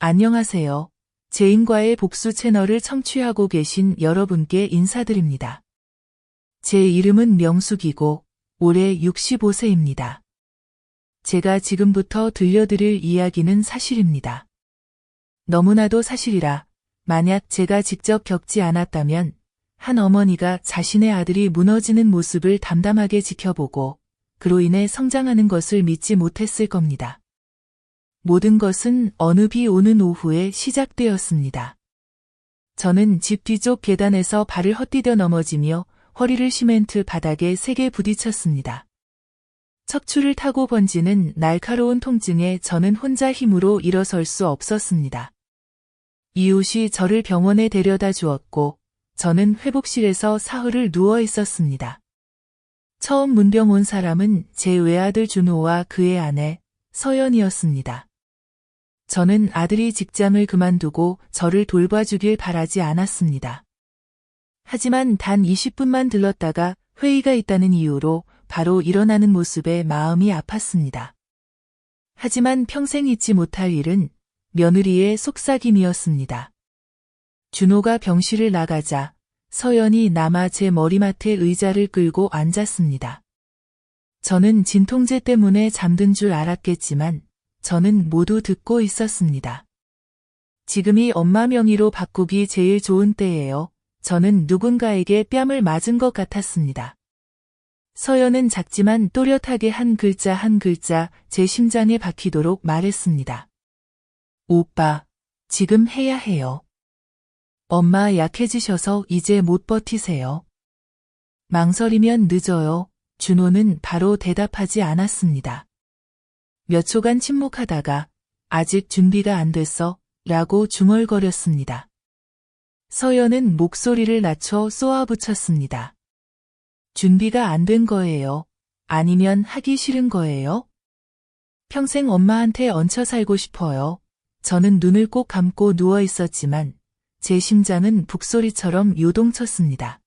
안녕하세요. 제인과의 복수 채널을 청취하고 계신 여러분께 인사드립니다. 제 이름은 명숙이고 올해 65세입니다. 제가 지금부터 들려드릴 이야기는 사실입니다. 너무나도 사실이라 만약 제가 직접 겪지 않았다면 한 어머니가 자신의 아들이 무너지는 모습을 담담하게 지켜보고 그로 인해 성장하는 것을 믿지 못했을 겁니다. 모든 것은 어느 비 오는 오후에 시작되었습니다. 저는 집 뒤쪽 계단에서 발을 헛디뎌 넘어지며 허리를 시멘트 바닥에 세게 부딪혔습니다. 척추를 타고 번지는 날카로운 통증에 저는 혼자 힘으로 일어설 수 없었습니다. 이웃이 저를 병원에 데려다 주었고 저는 회복실에서 사흘을 누워 있었습니다. 처음 문병 온 사람은 제 외아들 준호와 그의 아내 서연이었습니다. 저는 아들이 직장을 그만두고 저를 돌봐주길 바라지 않았습니다. 하지만 단 20분만 들렀다가 회의가 있다는 이유로 바로 일어나는 모습에 마음이 아팠습니다. 하지만 평생 잊지 못할 일은 며느리의 속삭임이었습니다. 준호가 병실을 나가자 서연이 남아 제 머리맡에 의자를 끌고 앉았습니다. 저는 진통제 때문에 잠든 줄 알았겠지만 저는 모두 듣고 있었습니다. 지금이 엄마 명의로 바꾸기 제일 좋은 때예요. 저는 누군가에게 뺨을 맞은 것 같았습니다. 서연은 작지만 또렷하게 한 글자 한 글자 제 심장에 박히도록 말했습니다. 오빠, 지금 해야 해요. 엄마 약해지셔서 이제 못 버티세요. 망설이면 늦어요. 준호는 바로 대답하지 않았습니다. 몇 초간 침묵하다가 아직 준비가 안 됐어 라고 중얼거렸습니다. 서연은 목소리를 낮춰 쏘아붙였습니다. 준비가 안 된 거예요? 아니면 하기 싫은 거예요? 평생 엄마한테 얹혀 살고 싶어요. 저는 눈을 꼭 감고 누워 있었지만 제 심장은 북소리처럼 요동쳤습니다.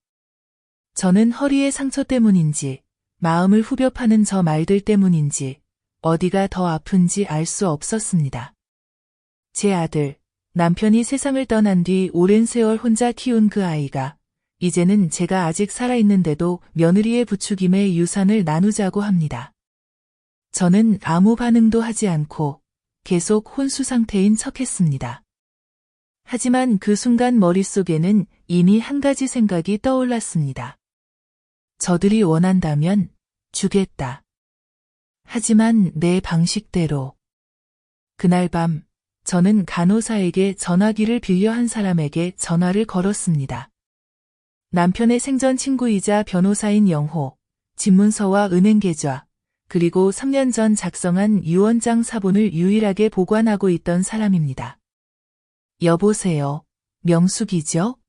저는 허리의 상처 때문인지 마음을 후벼 파는 저 말들 때문인지 어디가 더 아픈지 알 수 없었습니다. 제 아들, 남편이 세상을 떠난 뒤 오랜 세월 혼자 키운 그 아이가 이제는 제가 아직 살아있는데도 며느리의 부추김에 유산을 나누자고 합니다. 저는 아무 반응도 하지 않고 계속 혼수 상태인 척했습니다. 하지만 그 순간 머릿속에는 이미 한 가지 생각이 떠올랐습니다. 저들이 원한다면 주겠다. 하지만 내 방식대로. 그날 밤 저는 간호사에게 전화기를 빌려 한 사람에게 전화를 걸었습니다. 남편의 생전 친구이자 변호사인 영호, 집문서와 은행 계좌, 그리고 3년 전 작성한 유언장 사본을 유일하게 보관하고 있던 사람입니다. 여보세요, 명숙이죠?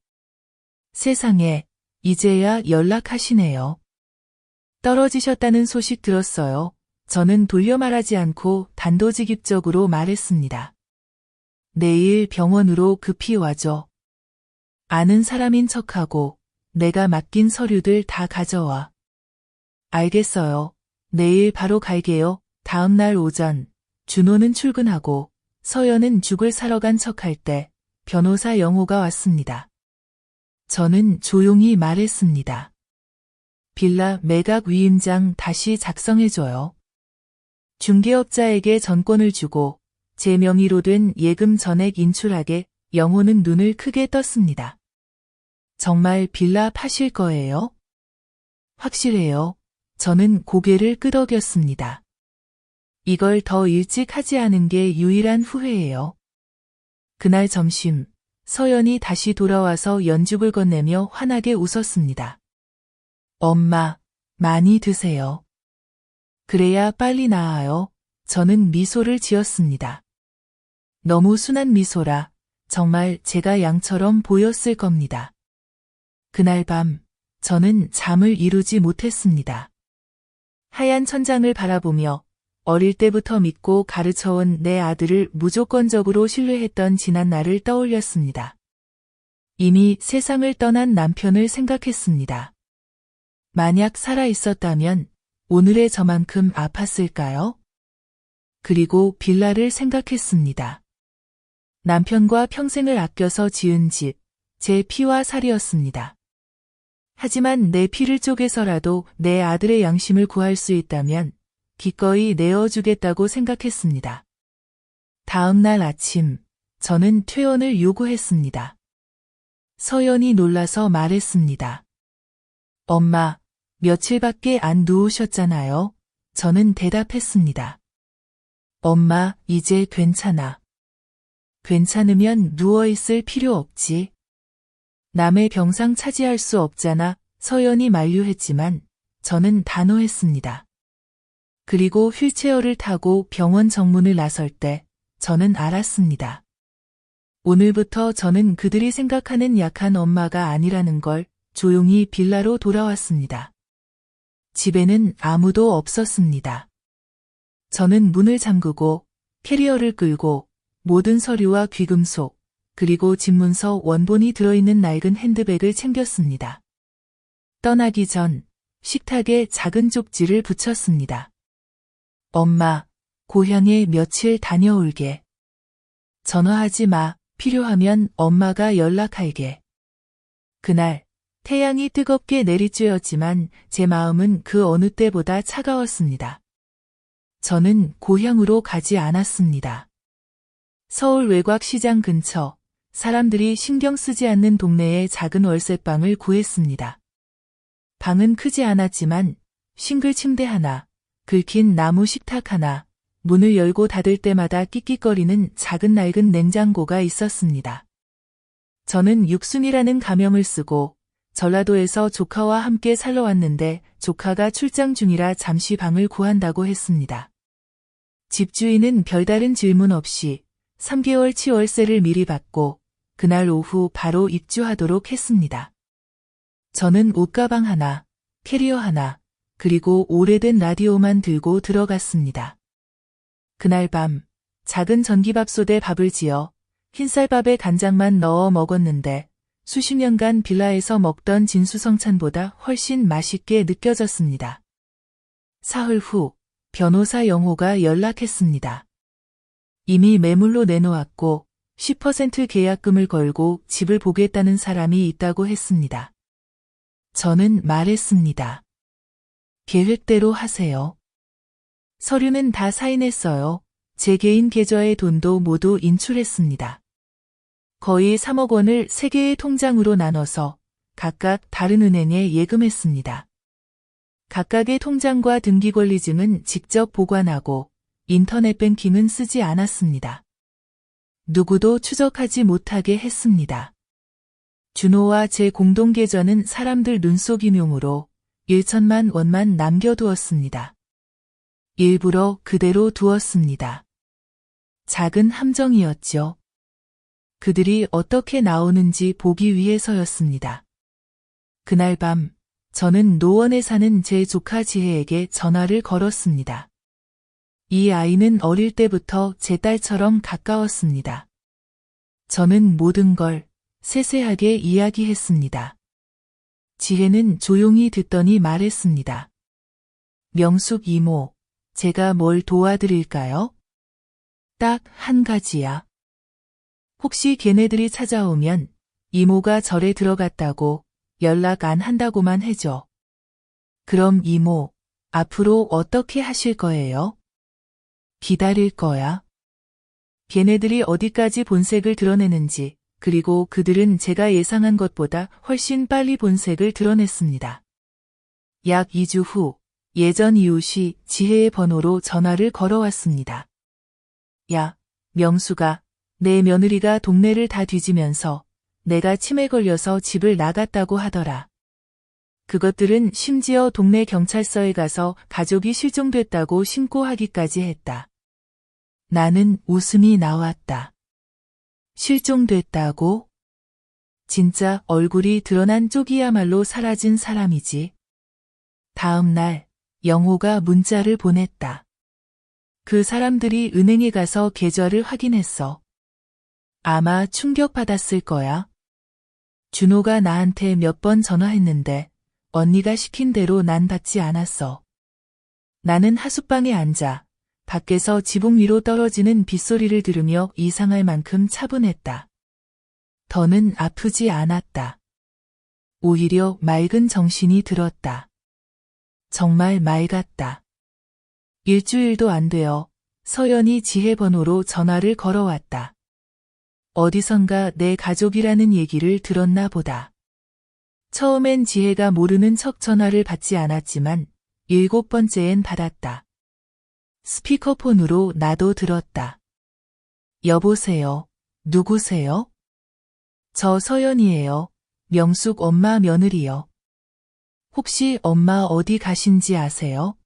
세상에, 이제야 연락하시네요. 떨어지셨다는 소식 들었어요. 저는 돌려 말하지 않고 단도직입적으로 말했습니다. 내일 병원으로 급히 와줘. 아는 사람인 척하고 내가 맡긴 서류들 다 가져와. 알겠어요. 내일 바로 갈게요. 다음 날 오전 준호는 출근하고 서연은 죽을 사러 간 척할 때 변호사 영호가 왔습니다. 저는 조용히 말했습니다. 빌라 매각 위임장 다시 작성해줘요. 중개업자에게 전권을 주고 제 명의로 된 예금 전액 인출하게. 영호는 눈을 크게 떴습니다. 정말 빌라 파실 거예요? 확실해요. 저는 고개를 끄덕였습니다. 이걸 더 일찍 하지 않은 게 유일한 후회예요. 그날 점심, 서연이 다시 돌아와서 연죽을 건네며 환하게 웃었습니다. 엄마, 많이 드세요. 그래야 빨리 나아요. 저는 미소를 지었습니다. 너무 순한 미소라 정말 제가 양처럼 보였을 겁니다. 그날 밤 저는 잠을 이루지 못했습니다. 하얀 천장을 바라보며 어릴 때부터 믿고 가르쳐온 내 아들을 무조건적으로 신뢰했던 지난 날을 떠올렸습니다. 이미 세상을 떠난 남편을 생각했습니다. 만약 살아 있었다면 오늘의 저만큼 아팠을까요? 그리고 빌라를 생각했습니다. 남편과 평생을 아껴서 지은 집, 제 피와 살이었습니다. 하지만 내 피를 쪼개서라도 내 아들의 양심을 구할 수 있다면 기꺼이 내어주겠다고 생각했습니다. 다음 날 아침, 저는 퇴원을 요구했습니다. 서연이 놀라서 말했습니다. 엄마, 며칠밖에 안 누우셨잖아요. 저는 대답했습니다. 엄마, 이제 괜찮아. 괜찮으면 누워있을 필요 없지. 남의 병상 차지할 수 없잖아. 서연이 만류했지만 저는 단호했습니다. 그리고 휠체어를 타고 병원 정문을 나설 때 저는 알았습니다. 오늘부터 저는 그들이 생각하는 약한 엄마가 아니라는 걸. 조용히 빌라로 돌아왔습니다. 집에는 아무도 없었습니다. 저는 문을 잠그고 캐리어를 끌고 모든 서류와 귀금속, 그리고 집문서 원본이 들어있는 낡은 핸드백을 챙겼습니다. 떠나기 전 식탁에 작은 쪽지를 붙였습니다. 엄마, 고향에 며칠 다녀올게. 전화하지 마. 필요하면 엄마가 연락할게. 그날 태양이 뜨겁게 내리쬐었지만 제 마음은 그 어느 때보다 차가웠습니다. 저는 고향으로 가지 않았습니다. 서울 외곽시장 근처 사람들이 신경 쓰지 않는 동네에 작은 월세방을 구했습니다. 방은 크지 않았지만 싱글 침대 하나, 긁힌 나무 식탁 하나, 문을 열고 닫을 때마다 끽끽거리는 작은 낡은 냉장고가 있었습니다. 저는 육순이라는 가명을 쓰고 전라도에서 조카와 함께 살러 왔는데 조카가 출장 중이라 잠시 방을 구한다고 했습니다. 집주인은 별다른 질문 없이 3개월치 월세를 미리 받고 그날 오후 바로 입주하도록 했습니다. 저는 옷가방 하나, 캐리어 하나, 그리고 오래된 라디오만 들고 들어갔습니다. 그날 밤 작은 전기밥솥에 밥을 지어 흰쌀밥에 간장만 넣어 먹었는데 수십 년간 빌라에서 먹던 진수성찬보다 훨씬 맛있게 느껴졌습니다. 사흘 후 변호사 영호가 연락했습니다. 이미 매물로 내놓았고 10% 계약금을 걸고 집을 보겠다는 사람이 있다고 했습니다. 저는 말했습니다. 계획대로 하세요. 서류는 다 사인했어요. 제 개인 계좌의 돈도 모두 인출했습니다. 거의 3억 원을 3개의 통장으로 나눠서 각각 다른 은행에 예금했습니다. 각각의 통장과 등기권리증은 직접 보관하고 인터넷 뱅킹은 쓰지 않았습니다. 누구도 추적하지 못하게 했습니다. 준호와 제 공동 계좌는 사람들 눈속임용으로 1천만 원만 남겨두었습니다. 일부러 그대로 두었습니다. 작은 함정이었죠. 그들이 어떻게 나오는지 보기 위해서였습니다. 그날 밤 저는 노원에 사는 제 조카 지혜에게 전화를 걸었습니다. 이 아이는 어릴 때부터 제 딸처럼 가까웠습니다. 저는 모든 걸 세세하게 이야기했습니다. 지혜는 조용히 듣더니 말했습니다. 명숙 이모, 제가 뭘 도와드릴까요? 딱 한 가지야. 혹시 걔네들이 찾아오면 이모가 절에 들어갔다고 연락 안 한다고만 해줘. 그럼 이모, 앞으로 어떻게 하실 거예요? 기다릴 거야. 걔네들이 어디까지 본색을 드러내는지, 그리고 그들은 제가 예상한 것보다 훨씬 빨리 본색을 드러냈습니다. 약 2주 후, 예전 이웃이 지혜의 번호로 전화를 걸어왔습니다. 야, 명수가, 내 며느리가 동네를 다 뒤지면서 내가 치매 걸려서 집을 나갔다고 하더라. 그것들은 심지어 동네 경찰서에 가서 가족이 실종됐다고 신고하기까지 했다. 나는 웃음이 나왔다. 실종됐다고? 진짜 얼굴이 드러난 쪽이야말로 사라진 사람이지. 다음 날 영호가 문자를 보냈다. 그 사람들이 은행에 가서 계좌를 확인했어. 아마 충격받았을 거야. 준호가 나한테 몇 번 전화했는데 언니가 시킨 대로 난 받지 않았어. 나는 하숙방에 앉아 밖에서 지붕 위로 떨어지는 빗소리를 들으며 이상할 만큼 차분했다. 더는 아프지 않았다. 오히려 맑은 정신이 들었다. 정말 맑았다. 일주일도 안 되어 서연이 지혜 번호로 전화를 걸어왔다. 어디선가 내 가족이라는 얘기를 들었나 보다. 처음엔 지혜가 모르는 척 전화를 받지 않았지만 7번째엔 받았다. 스피커폰으로 나도 들었다. 여보세요. 누구세요? 저 서연이에요. 명숙 엄마 며느리요. 혹시 엄마 어디 가신지 아세요?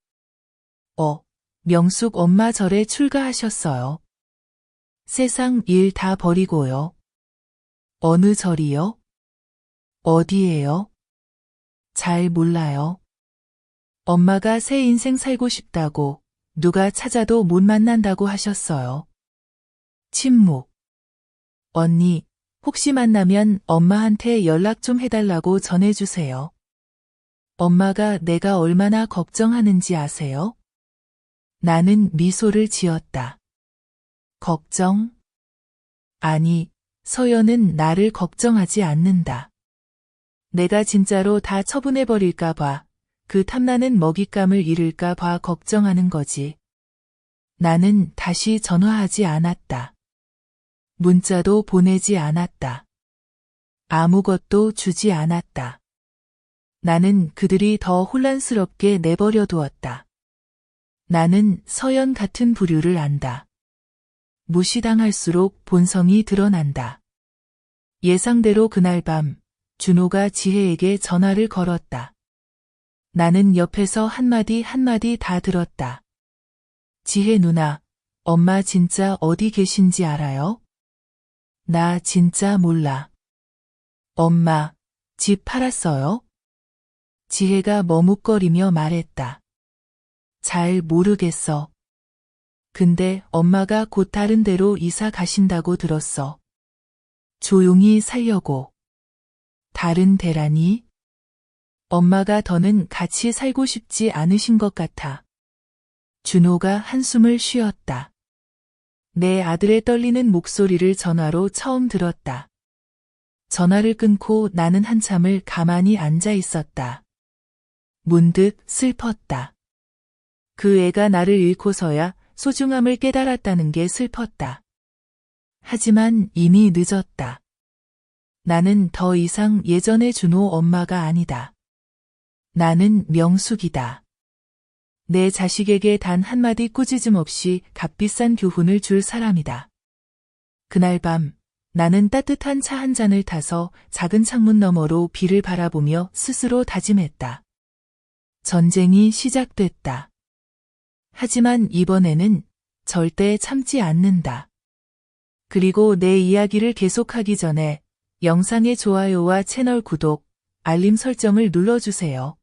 명숙 엄마 절에 출가하셨어요. 세상 일 다 버리고요. 어느 절이요? 어디예요? 잘 몰라요. 엄마가 새 인생 살고 싶다고 누가 찾아도 못 만난다고 하셨어요. 침묵. 언니, 혹시 만나면 엄마한테 연락 좀 해달라고 전해주세요. 엄마가 내가 얼마나 걱정하는지 아세요? 나는 미소를 지었다. 걱정? 아니, 서연은 나를 걱정하지 않는다. 내가 진짜로 다 처분해버릴까 봐, 그 탐나는 먹잇감을 잃을까 봐 걱정하는 거지. 나는 다시 전화하지 않았다. 문자도 보내지 않았다. 아무것도 주지 않았다. 나는 그들이 더 혼란스럽게 내버려 두었다. 나는 서연 같은 부류를 안다. 무시당할수록 본성이 드러난다. 예상대로 그날 밤 준호가 지혜에게 전화를 걸었다. 나는 옆에서 한마디 한마디 다 들었다. 지혜 누나, 엄마 진짜 어디 계신지 알아요? 나 진짜 몰라. 엄마, 집 팔았어요? 지혜가 머뭇거리며 말했다. 잘 모르겠어. 근데 엄마가 곧 다른 데로 이사 가신다고 들었어. 조용히 살려고. 다른 데라니? 엄마가 더는 같이 살고 싶지 않으신 것 같아. 준호가 한숨을 쉬었다. 내 아들의 떨리는 목소리를 전화로 처음 들었다. 전화를 끊고 나는 한참을 가만히 앉아 있었다. 문득 슬펐다. 그 애가 나를 잃고서야 소중함을 깨달았다는 게 슬펐다. 하지만 이미 늦었다. 나는 더 이상 예전의 준호 엄마가 아니다. 나는 명숙이다. 내 자식에게 단 한마디 꾸짖음 없이 값비싼 교훈을 줄 사람이다. 그날 밤 나는 따뜻한 차 한 잔을 타서 작은 창문 너머로 비를 바라보며 스스로 다짐했다. 전쟁이 시작됐다. 하지만 이번에는 절대 참지 않는다. 그리고 내 이야기를 계속하기 전에 영상의 좋아요와 채널 구독, 알림 설정을 눌러주세요.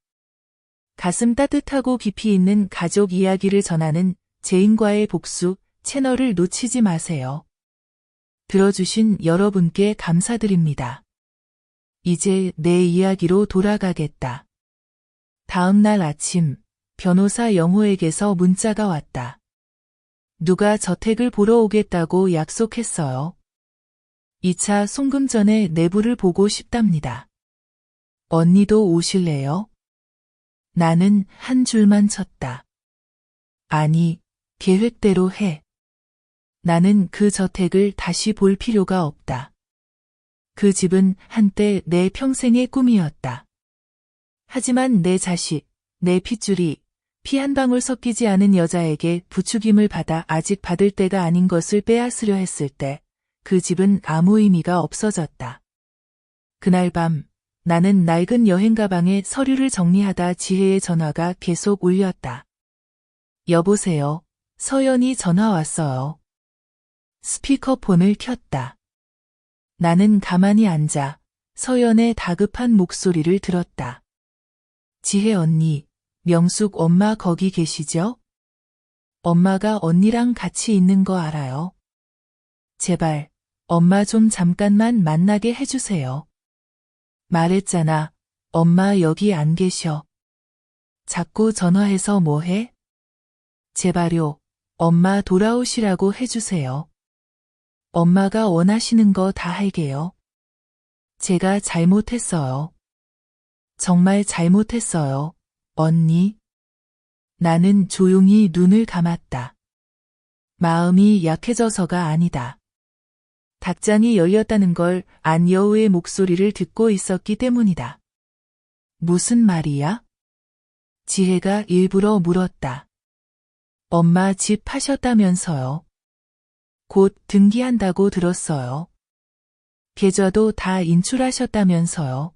가슴 따뜻하고 깊이 있는 가족 이야기를 전하는 제인과의 복수 채널을 놓치지 마세요. 들어주신 여러분께 감사드립니다. 이제 내 이야기로 돌아가겠다. 다음 날 아침, 변호사 영호에게서 문자가 왔다. 누가 저택을 보러 오겠다고 약속했어요. 2차 송금 전에 내부를 보고 싶답니다. 언니도 오실래요? 나는 한 줄만 쳤다. 아니, 계획대로 해. 나는 그 저택을 다시 볼 필요가 없다. 그 집은 한때 내 평생의 꿈이었다. 하지만 내 자식, 내 핏줄이 피 한 방울 섞이지 않은 여자에게 부추김을 받아 아직 받을 때가 아닌 것을 빼앗으려 했을 때 그 집은 아무 의미가 없어졌다. 그날 밤 나는 낡은 여행 가방에 서류를 정리하다 지혜의 전화가 계속 울렸다. 여보세요. 서연이 전화 왔어요. 스피커폰을 켰다. 나는 가만히 앉아 서연의 다급한 목소리를 들었다. 지혜 언니, 명숙 엄마 거기 계시죠? 엄마가 언니랑 같이 있는 거 알아요. 제발, 엄마 좀 잠깐만 만나게 해주세요. 말했잖아, 엄마 여기 안 계셔. 자꾸 전화해서 뭐해? 제발요, 엄마 돌아오시라고 해주세요. 엄마가 원하시는 거 다 할게요. 제가 잘못했어요. 정말 잘못했어요, 언니. 나는 조용히 눈을 감았다. 마음이 약해져서가 아니다. 닭장이 열렸다는 걸 안여우의 목소리를 듣고 있었기 때문이다. 무슨 말이야? 지혜가 일부러 물었다. 엄마 집 파셨다면서요. 곧 등기한다고 들었어요. 계좌도 다 인출하셨다면서요.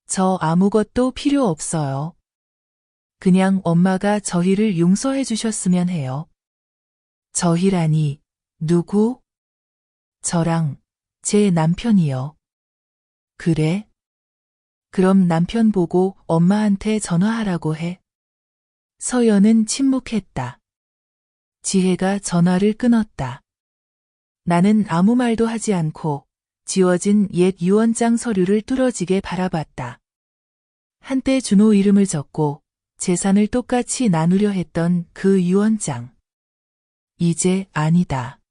저 아무것도 필요 없어요. 그냥 엄마가 저희를 용서해 주셨으면 해요. 저희라니, 누구? 저랑 제 남편이요. 그래? 그럼 남편 보고 엄마한테 전화하라고 해. 서연은 침묵했다. 지혜가 전화를 끊었다. 나는 아무 말도 하지 않고 지워진 옛 유언장 서류를 뚫어지게 바라봤다. 한때 준호 이름을 적고 재산을 똑같이 나누려 했던 그 유언장. 이제 아니다.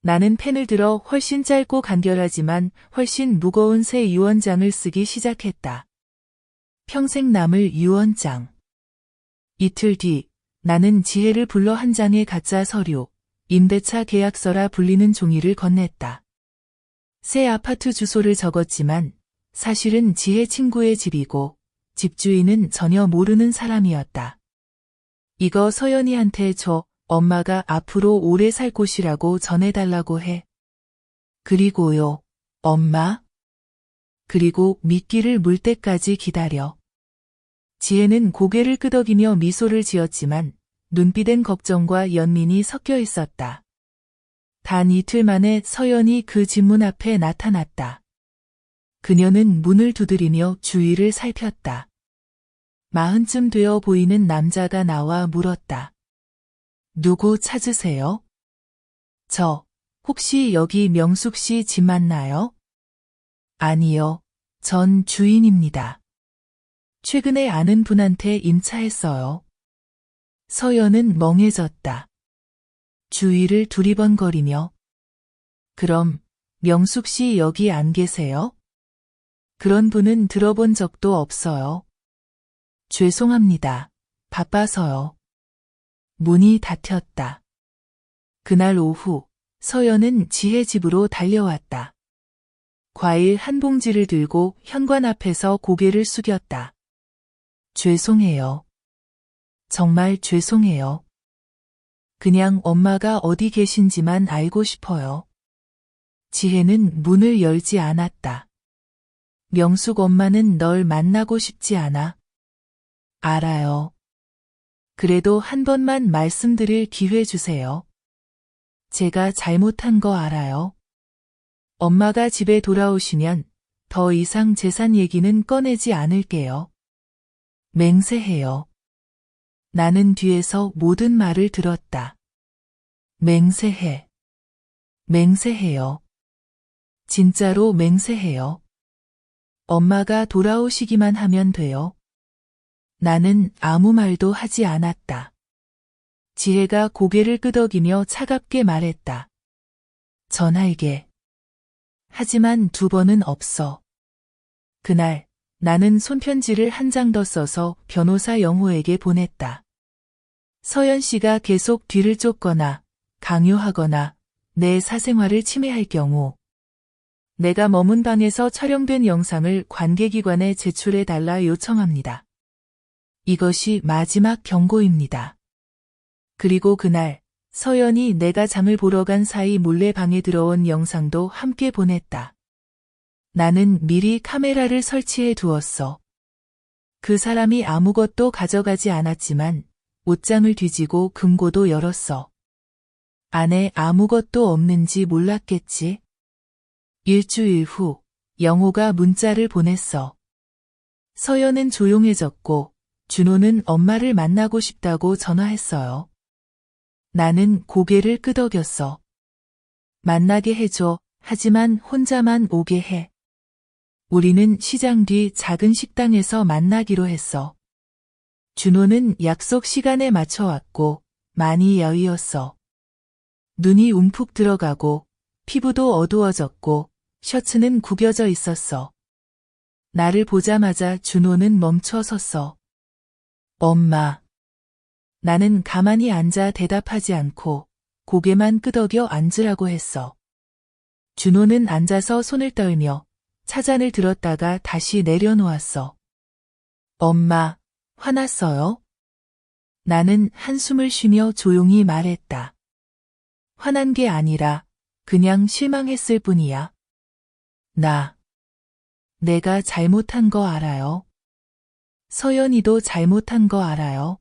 나는 펜을 들어 훨씬 짧고 간결하지만 훨씬 무거운 새 유언장을 쓰기 시작했다. 평생 남을 유언장. 이틀 뒤 나는 지혜를 불러 한 장의 가짜 서류, 임대차 계약서라 불리는 종이를 건넸다. 새 아파트 주소를 적었지만 사실은 지혜 친구의 집이고 집주인은 전혀 모르는 사람이었다. 이거 서연이한테 줘. 엄마가 앞으로 오래 살 곳이라고 전해달라고 해. 그리고요, 엄마. 그리고 미끼를 물 때까지 기다려. 지혜는 고개를 끄덕이며 미소를 지었지만 눈빛엔 걱정과 연민이 섞여 있었다. 단 이틀 만에 서연이 그 집 문 앞에 나타났다. 그녀는 문을 두드리며 주위를 살폈다. 40쯤 되어 보이는 남자가 나와 물었다. 누구 찾으세요? 저, 혹시 여기 명숙 씨 집 맞나요? 아니요, 전 주인입니다. 최근에 아는 분한테 임차했어요. 서연은 멍해졌다. 주위를 두리번거리며. 그럼 명숙 씨 여기 안 계세요? 그런 분은 들어본 적도 없어요. 죄송합니다. 바빠서요. 문이 닫혔다. 그날 오후 서연은 지혜 집으로 달려왔다. 과일 한 봉지를 들고 현관 앞에서 고개를 숙였다. 죄송해요. 정말 죄송해요. 그냥 엄마가 어디 계신지만 알고 싶어요. 지혜는 문을 열지 않았다. 명숙 엄마는 널 만나고 싶지 않아. 알아요. 그래도 한 번만 말씀드릴 기회 주세요. 제가 잘못한 거 알아요. 엄마가 집에 돌아오시면 더 이상 재산 얘기는 꺼내지 않을게요. 맹세해요. 나는 뒤에서 모든 말을 들었다. 맹세해. 맹세해요. 진짜로 맹세해요. 엄마가 돌아오시기만 하면 돼요. 나는 아무 말도 하지 않았다. 지혜가 고개를 끄덕이며 차갑게 말했다. 전할게. 하지만 2번은 없어. 그날 나는 손편지를 한 장 더 써서 변호사 영호에게 보냈다. 서연 씨가 계속 뒤를 쫓거나 강요하거나 내 사생활을 침해할 경우 내가 머문 방에서 촬영된 영상을 관계기관에 제출해달라 요청합니다. 이것이 마지막 경고입니다. 그리고 그날 서연이 내가 장을 보러 간 사이 몰래 방에 들어온 영상도 함께 보냈다. 나는 미리 카메라를 설치해 두었어. 그 사람이 아무것도 가져가지 않았지만 옷장을 뒤지고 금고도 열었어. 안에 아무것도 없는지 몰랐겠지. 일주일 후 영호가 문자를 보냈어. 서연은 조용해졌고 준호는 엄마를 만나고 싶다고 전화했어요. 나는 고개를 끄덕였어. 만나게 해줘. 하지만 혼자만 오게 해. 우리는 시장 뒤 작은 식당에서 만나기로 했어. 준호는 약속 시간에 맞춰 왔고 많이 여의었어. 눈이 움푹 들어가고 피부도 어두워졌고 셔츠는 구겨져 있었어. 나를 보자마자 준호는 멈춰 섰어. 엄마. 나는 가만히 앉아 대답하지 않고 고개만 끄덕여 앉으라고 했어. 준호는 앉아서 손을 떨며 차잔을 들었다가 다시 내려놓았어. 엄마, 화났어요? 나는 한숨을 쉬며 조용히 말했다. 화난 게 아니라 그냥 실망했을 뿐이야. 내가 잘못한 거 알아요. 서연이도 잘못한 거 알아요.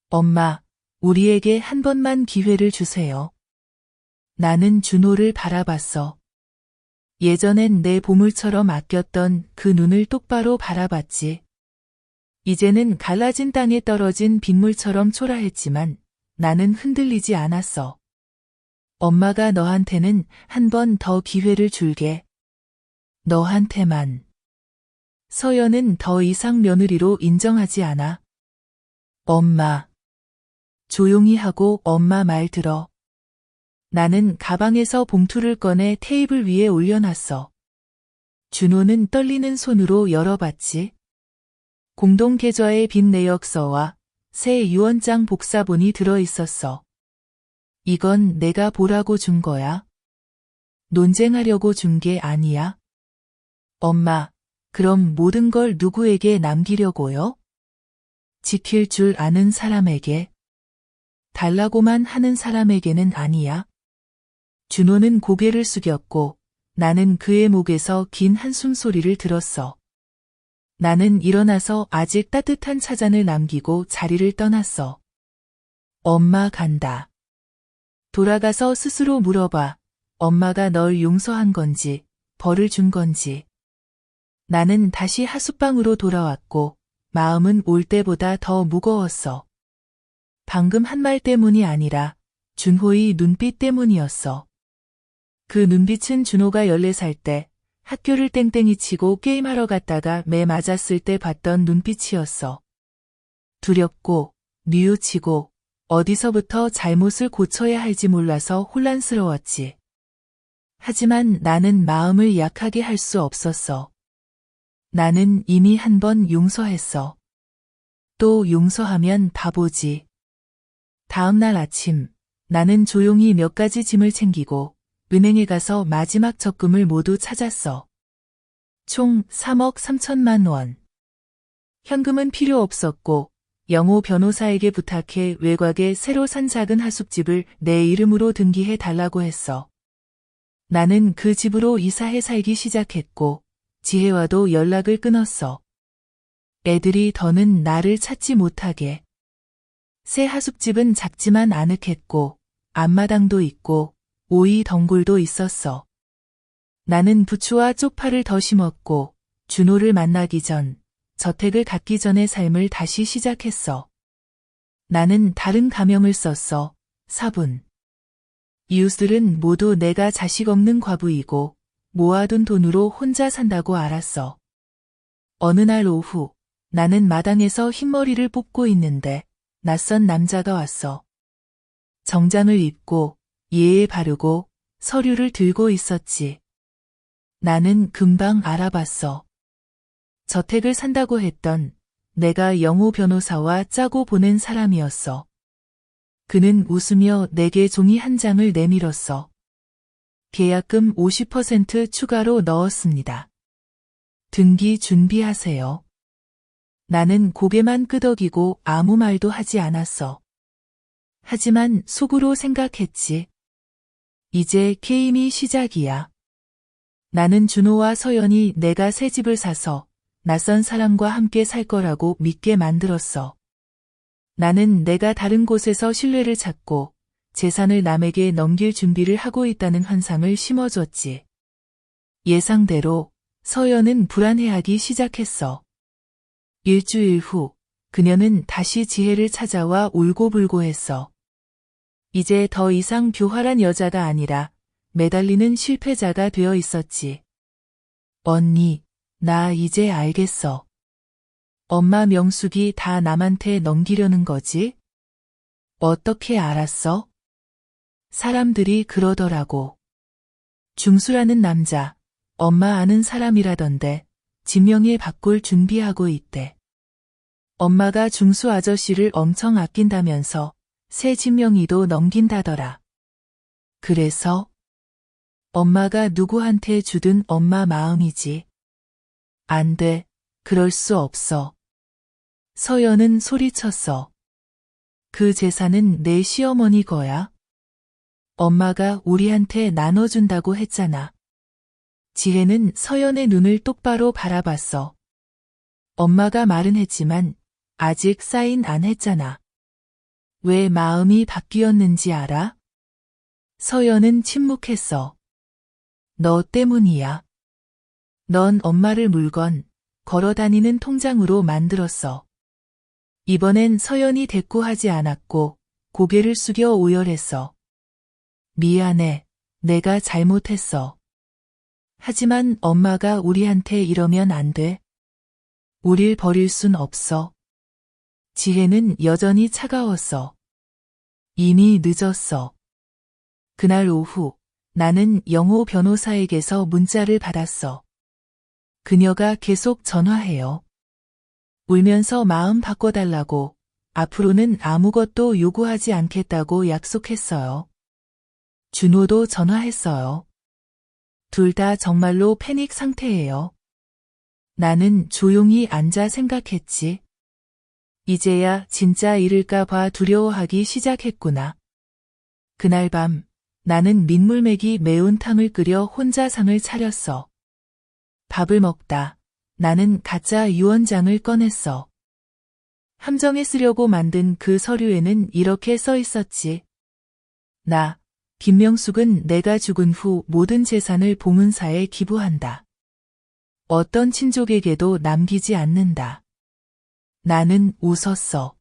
엄마, 우리에게 한 번만 기회를 주세요. 나는 준호를 바라봤어. 예전엔 내 보물처럼 아꼈던 그 눈을 똑바로 바라봤지. 이제는 갈라진 땅에 떨어진 빗물처럼 초라했지만 나는 흔들리지 않았어. 엄마가 너한테는 한 번 더 기회를 줄게. 너한테만. 서연은 더 이상 며느리로 인정하지 않아. 엄마. 조용히 하고 엄마 말 들어. 나는 가방에서 봉투를 꺼내 테이블 위에 올려놨어. 준호는 떨리는 손으로 열어봤지. 공동계좌에 빈 내역서와 새 유언장 복사본이 들어있었어. 이건 내가 보라고 준 거야. 논쟁하려고 준 게 아니야. 엄마, 그럼 모든 걸 누구에게 남기려고요? 지킬 줄 아는 사람에게. 달라고만 하는 사람에게는 아니야. 준호는 고개를 숙였고 나는 그의 목에서 긴 한숨 소리를 들었어. 나는 일어나서 아직 따뜻한 차잔을 남기고 자리를 떠났어. 엄마 간다. 돌아가서 스스로 물어봐. 엄마가 널 용서한 건지, 벌을 준 건지. 나는 다시 하숙방으로 돌아왔고 마음은 올 때보다 더 무거웠어. 방금 한 말 때문이 아니라 준호의 눈빛 때문이었어. 그 눈빛은 준호가 14살 때 학교를 땡땡이 치고 게임하러 갔다가 매 맞았을 때 봤던 눈빛이었어. 두렵고 뉘우치고 어디서부터 잘못을 고쳐야 할지 몰라서 혼란스러웠지. 하지만 나는 마음을 약하게 할 수 없었어. 나는 이미 한 번 용서했어. 또 용서하면 바보지. 다음 날 아침, 나는 조용히 몇 가지 짐을 챙기고 은행에 가서 마지막 적금을 모두 찾았어. 총 3억 3천만 원. 현금은 필요 없었고 영호 변호사에게 부탁해 외곽에 새로 산 작은 하숙집을 내 이름으로 등기해 달라고 했어. 나는 그 집으로 이사해 살기 시작했고 지혜와도 연락을 끊었어. 애들이 더는 나를 찾지 못하게. 새 하숙집은 작지만 아늑했고 앞마당도 있고 오이 덩굴도 있었어. 나는 부추와 쪽파를 더 심었고 준호를 만나기 전, 저택을 갖기 전의 삶을 다시 시작했어. 나는 다른 가명을 썼어. 사분. 이웃들은 모두 내가 자식 없는 과부이고 모아둔 돈으로 혼자 산다고 알았어. 어느 날 오후 나는 마당에서 흰머리를 뽑고 있는데 낯선 남자가 왔어. 정장을 입고 예에 바르고 서류를 들고 있었지. 나는 금방 알아봤어. 저택을 산다고 했던 내가 영호 변호사와 짜고 보낸 사람이었어. 그는 웃으며 내게 종이 한 장을 내밀었어. 계약금 50% 추가로 넣었습니다. 등기 준비하세요. 나는 고개만 끄덕이고 아무 말도 하지 않았어. 하지만 속으로 생각했지. 이제 게임이 시작이야. 나는 준호와 서연이 내가 새 집을 사서 낯선 사람과 함께 살 거라고 믿게 만들었어. 나는 내가 다른 곳에서 신뢰를 찾고 재산을 남에게 넘길 준비를 하고 있다는 환상을 심어줬지. 예상대로 서연은 불안해하기 시작했어. 일주일 후 그녀는 다시 지혜를 찾아와 울고불고했어. 이제 더 이상 교활한 여자가 아니라 매달리는 실패자가 되어 있었지. 언니, 나 이제 알겠어. 엄마 명숙이 다 남한테 넘기려는 거지? 어떻게 알았어? 사람들이 그러더라고. 중수라는 남자, 엄마 아는 사람이라던데 지명에 바꿀 준비하고 있대. 엄마가 중수 아저씨를 엄청 아낀다면서 새 지명이도 넘긴다더라. 그래서 엄마가 누구한테 주든 엄마 마음이지. 안 돼, 그럴 수 없어. 서연은 소리쳤어. 그 재산은 내 시어머니 거야. 엄마가 우리한테 나눠준다고 했잖아. 지혜는 서연의 눈을 똑바로 바라봤어. 엄마가 말은 했지만 아직 사인 안 했잖아. 왜 마음이 바뀌었는지 알아? 서연은 침묵했어. 너 때문이야. 넌 엄마를 물건 걸어 다니는 통장으로 만들었어. 이번엔 서연이 대꾸하지 않았고 고개를 숙여 오열했어. 미안해. 내가 잘못했어. 하지만 엄마가 우리한테 이러면 안 돼. 우릴 버릴 순 없어. 지혜는 여전히 차가웠어. 이미 늦었어. 그날 오후 나는 영호 변호사에게서 문자를 받았어. 그녀가 계속 전화해요. 울면서 마음 바꿔달라고, 앞으로는 아무것도 요구하지 않겠다고 약속했어요. 준호도 전화했어요. 둘 다 정말로 패닉 상태예요. 나는 조용히 앉아 생각했지. 이제야 진짜 잃을까 봐 두려워하기 시작했구나. 그날 밤 나는 민물매기 매운탕을 끓여 혼자 상을 차렸어. 밥을 먹다 나는 가짜 유언장을 꺼냈어. 함정에 쓰려고 만든 그 서류에는 이렇게 써 있었지. 나, 김명숙은 내가 죽은 후 모든 재산을 봉은사에 기부한다. 어떤 친족에게도 남기지 않는다. 나는 웃었어.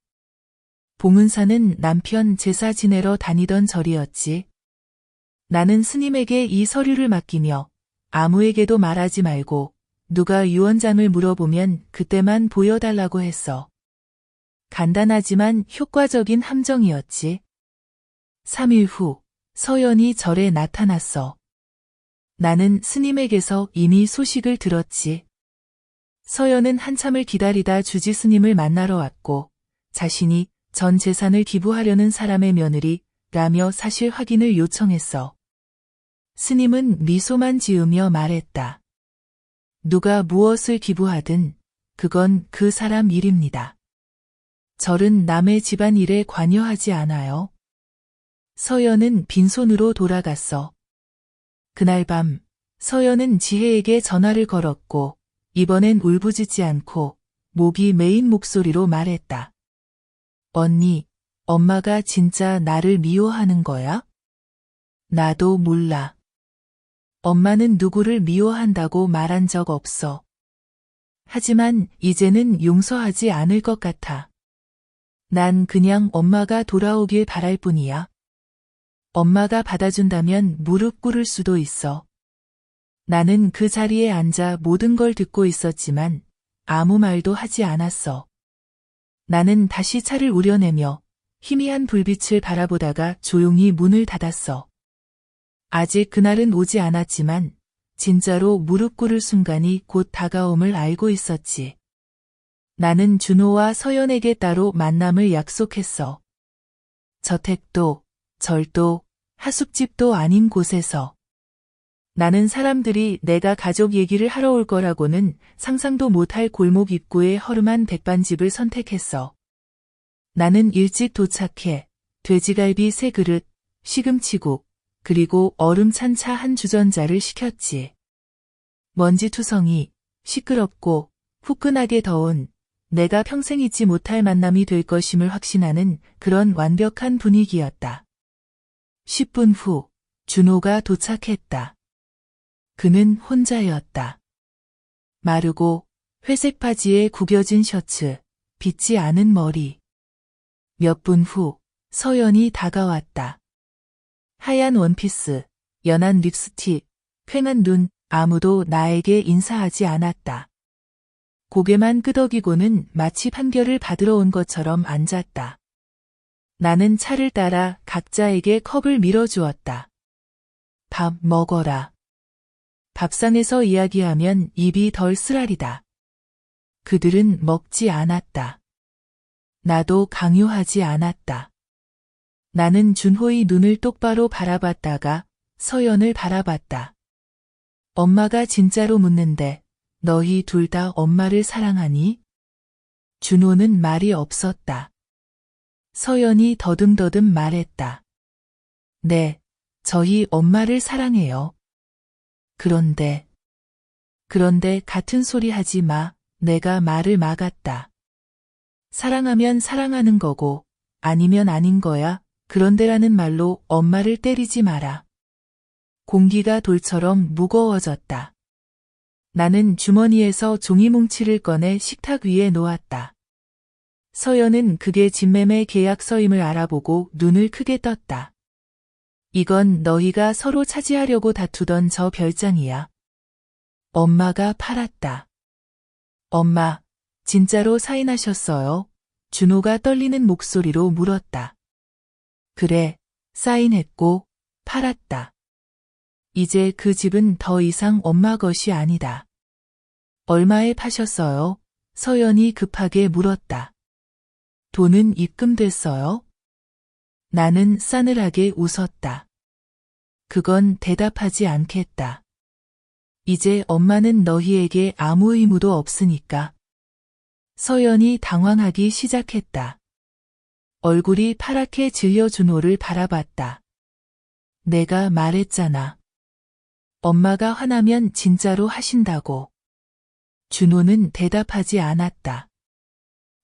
봉은사는 남편 제사 지내러 다니던 절이었지. 나는 스님에게 이 서류를 맡기며 아무에게도 말하지 말고 누가 유언장을 물어보면 그때만 보여달라고 했어. 간단하지만 효과적인 함정이었지. 3일 후 서연이 절에 나타났어. 나는 스님에게서 이미 소식을 들었지. 서연은 한참을 기다리다 주지 스님을 만나러 왔고 자신이 전 재산을 기부하려는 사람의 며느리라며 사실 확인을 요청했어. 스님은 미소만 지으며 말했다. 누가 무엇을 기부하든 그건 그 사람 일입니다. 절은 남의 집안일에 관여하지 않아요. 서연은 빈손으로 돌아갔어. 그날 밤 서연은 지혜에게 전화를 걸었고 이번엔 울부짖지 않고 목이 메인 목소리로 말했다. 언니, 엄마가 진짜 나를 미워하는 거야? 나도 몰라. 엄마는 누구를 미워한다고 말한 적 없어. 하지만 이제는 용서하지 않을 것 같아. 난 그냥 엄마가 돌아오길 바랄 뿐이야. 엄마가 받아준다면 무릎 꿇을 수도 있어. 나는 그 자리에 앉아 모든 걸 듣고 있었지만 아무 말도 하지 않았어. 나는 다시 차를 우려내며 희미한 불빛을 바라보다가 조용히 문을 닫았어. 아직 그날은 오지 않았지만 진짜로 무릎 꿇을 순간이 곧 다가옴을 알고 있었지. 나는 준호와 서연에게 따로 만남을 약속했어. 저택도, 절도, 하숙집도 아닌 곳에서. 나는 사람들이 내가 가족 얘기를 하러 올 거라고는 상상도 못할 골목 입구의 허름한 백반집을 선택했어. 나는 일찍 도착해 돼지갈비 3그릇, 시금치국, 그리고 얼음찬 차 한 주전자를 시켰지. 먼지투성이, 시끄럽고 후끈하게 더운 내가 평생 잊지 못할 만남이 될 것임을 확신하는 그런 완벽한 분위기였다. 10분 후 준호가 도착했다. 그는 혼자였다. 마르고 회색 바지에 구겨진 셔츠, 빗지 않은 머리. 몇 분 후 서연이 다가왔다. 하얀 원피스, 연한 립스틱, 퀭한 눈, 아무도 나에게 인사하지 않았다. 고개만 끄덕이고는 마치 판결을 받으러 온 것처럼 앉았다. 나는 차를 따라 각자에게 컵을 밀어주었다. 밥 먹어라. 밥상에서 이야기하면 입이 덜 쓰라리다. 그들은 먹지 않았다. 나도 강요하지 않았다. 나는 준호의 눈을 똑바로 바라봤다가 서연을 바라봤다. 엄마가 진짜로 묻는데 너희 둘 다 엄마를 사랑하니? 준호는 말이 없었다. 서연이 더듬더듬 말했다. 네, 저희 엄마를 사랑해요. 그런데 같은 소리 하지 마. 내가 말을 막았다. 사랑하면 사랑하는 거고 아니면 아닌 거야. 그런데라는 말로 엄마를 때리지 마라. 공기가 돌처럼 무거워졌다. 나는 주머니에서 종이 뭉치를 꺼내 식탁 위에 놓았다. 서연은 그게 진매매 계약서임을 알아보고 눈을 크게 떴다. 이건 너희가 서로 차지하려고 다투던 저 별장이야. 엄마가 팔았다. 엄마, 진짜로 사인하셨어요? 준호가 떨리는 목소리로 물었다. 그래, 사인했고, 팔았다. 이제 그 집은 더 이상 엄마 것이 아니다. 얼마에 파셨어요? 서연이 급하게 물었다. 돈은 입금됐어요? 나는 싸늘하게 웃었다. 그건 대답하지 않겠다. 이제 엄마는 너희에게 아무 의무도 없으니까. 서연이 당황하기 시작했다. 얼굴이 파랗게 질려 준호를 바라봤다. 내가 말했잖아. 엄마가 화나면 진짜로 하신다고. 준호는 대답하지 않았다.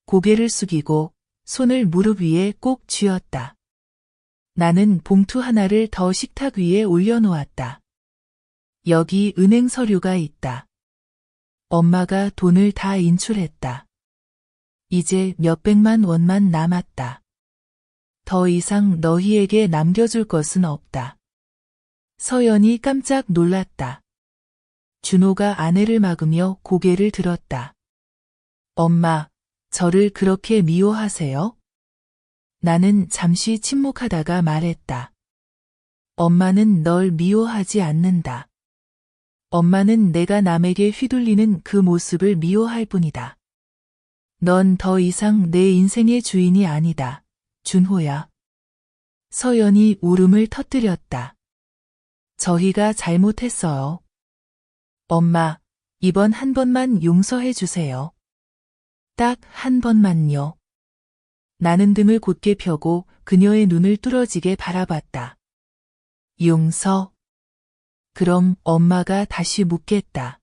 고개를 숙이고 손을 무릎 위에 꼭 쥐었다. 나는 봉투 하나를 더 식탁 위에 올려놓았다. 여기 은행 서류가 있다. 엄마가 돈을 다 인출했다. 이제 몇백만 원만 남았다. 더 이상 너희에게 남겨줄 것은 없다. 서연이 깜짝 놀랐다. 준호가 아내를 막으며 고개를 들었다. 엄마, 저를 그렇게 미워하세요? 나는 잠시 침묵하다가 말했다. 엄마는 널 미워하지 않는다. 엄마는 내가 남에게 휘둘리는 그 모습을 미워할 뿐이다. 넌 더 이상 내 인생의 주인이 아니다. 준호야. 서연이 울음을 터뜨렸다. 저희가 잘못했어요. 엄마, 이번 한 번만 용서해 주세요. 딱 한 번만요. 나는 등을 곧게 펴고 그녀의 눈을 뚫어지게 바라봤다. 용서? 그럼 엄마가 다시 묻겠다.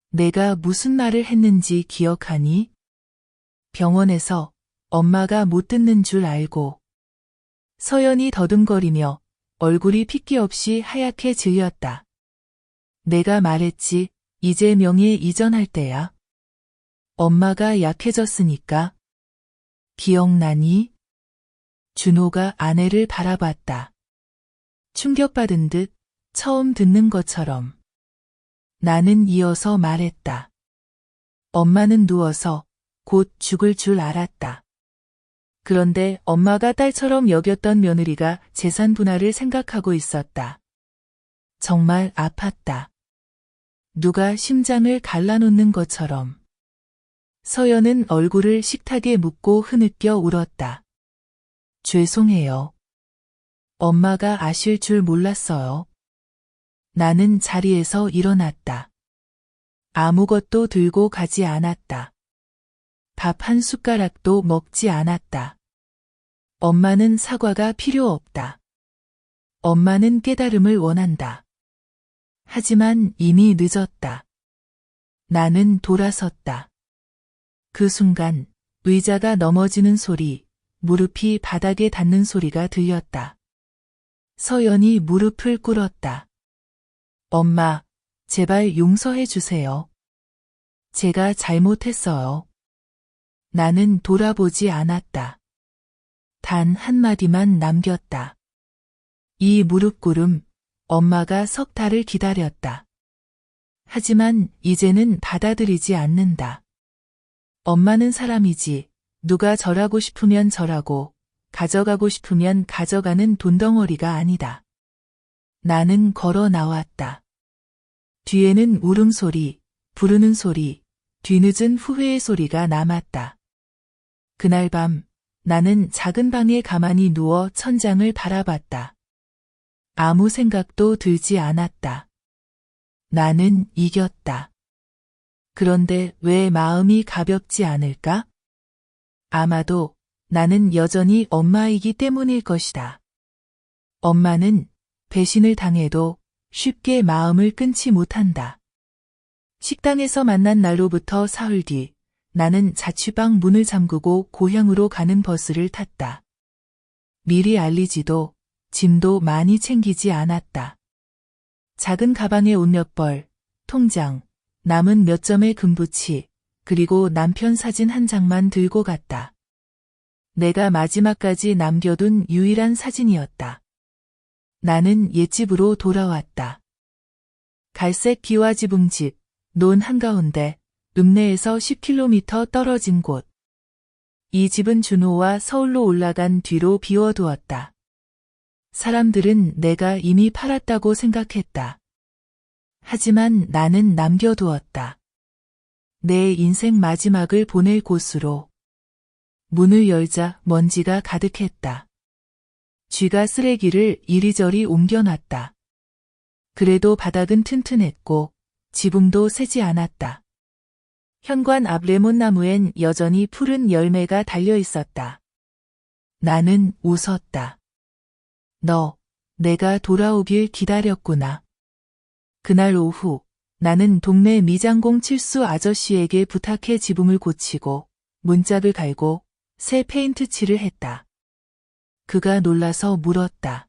내가 무슨 말을 했는지 기억하니? 병원에서 엄마가 못 듣는 줄 알고. 서연이 더듬거리며 얼굴이 핏기 없이 하얗게 질렸다. 내가 말했지, 이제 명예 이전할 때야. 엄마가 약해졌으니까. 기억나니? 준호가 아내를 바라봤다. 충격받은 듯 처음 듣는 것처럼. 나는 이어서 말했다. 엄마는 누워서 곧 죽을 줄 알았다. 그런데 엄마가 딸처럼 여겼던 며느리가 재산 분할을 생각하고 있었다. 정말 아팠다. 누가 심장을 갈라놓는 것처럼. 서연은 얼굴을 식탁에 묻고 흐느껴 울었다. 죄송해요. 엄마가 아실 줄 몰랐어요. 나는 자리에서 일어났다. 아무것도 들고 가지 않았다. 밥 한 숟가락도 먹지 않았다. 엄마는 사과가 필요 없다. 엄마는 깨달음을 원한다. 하지만 이미 늦었다. 나는 돌아섰다. 그 순간 의자가 넘어지는 소리, 무릎이 바닥에 닿는 소리가 들렸다. 서연이 무릎을 꿇었다. 엄마, 제발 용서해 주세요. 제가 잘못했어요. 나는 돌아보지 않았다. 단 한마디만 남겼다. 이 무릎 꿇음, 엄마가 석 달을 기다렸다. 하지만 이제는 받아들이지 않는다. 엄마는 사람이지, 누가 절하고 싶으면 절하고, 가져가고 싶으면 가져가는 돈덩어리가 아니다. 나는 걸어 나왔다. 뒤에는 울음소리, 부르는 소리, 뒤늦은 후회의 소리가 남았다. 그날 밤 나는 작은 방에 가만히 누워 천장을 바라봤다. 아무 생각도 들지 않았다. 나는 이겼다. 그런데 왜 마음이 가볍지 않을까? 아마도 나는 여전히 엄마이기 때문일 것이다. 엄마는 배신을 당해도 쉽게 마음을 끊지 못한다. 식당에서 만난 날로부터 사흘 뒤 나는 자취방 문을 잠그고 고향으로 가는 버스를 탔다. 미리 알리지도 짐도 많이 챙기지 않았다. 작은 가방에 옷 몇 벌, 통장, 남은 몇 점의 금부치, 그리고 남편 사진 한 장만 들고 갔다. 내가 마지막까지 남겨둔 유일한 사진이었다. 나는 옛집으로 돌아왔다. 갈색 기와 지붕집, 논 한가운데, 읍내에서 10km 떨어진 곳. 이 집은 준호와 서울로 올라간 뒤로 비워두었다. 사람들은 내가 이미 팔았다고 생각했다. 하지만 나는 남겨두었다. 내 인생 마지막을 보낼 곳으로. 문을 열자 먼지가 가득했다. 쥐가 쓰레기를 이리저리 옮겨놨다. 그래도 바닥은 튼튼했고 지붕도 새지 않았다. 현관 앞 레몬나무엔 여전히 푸른 열매가 달려 있었다. 나는 웃었다. 너, 내가 돌아오길 기다렸구나. 그날 오후 나는 동네 미장공 칠수 아저씨에게 부탁해 지붕을 고치고 문짝을 갈고 새 페인트 칠을 했다. 그가 놀라서 물었다.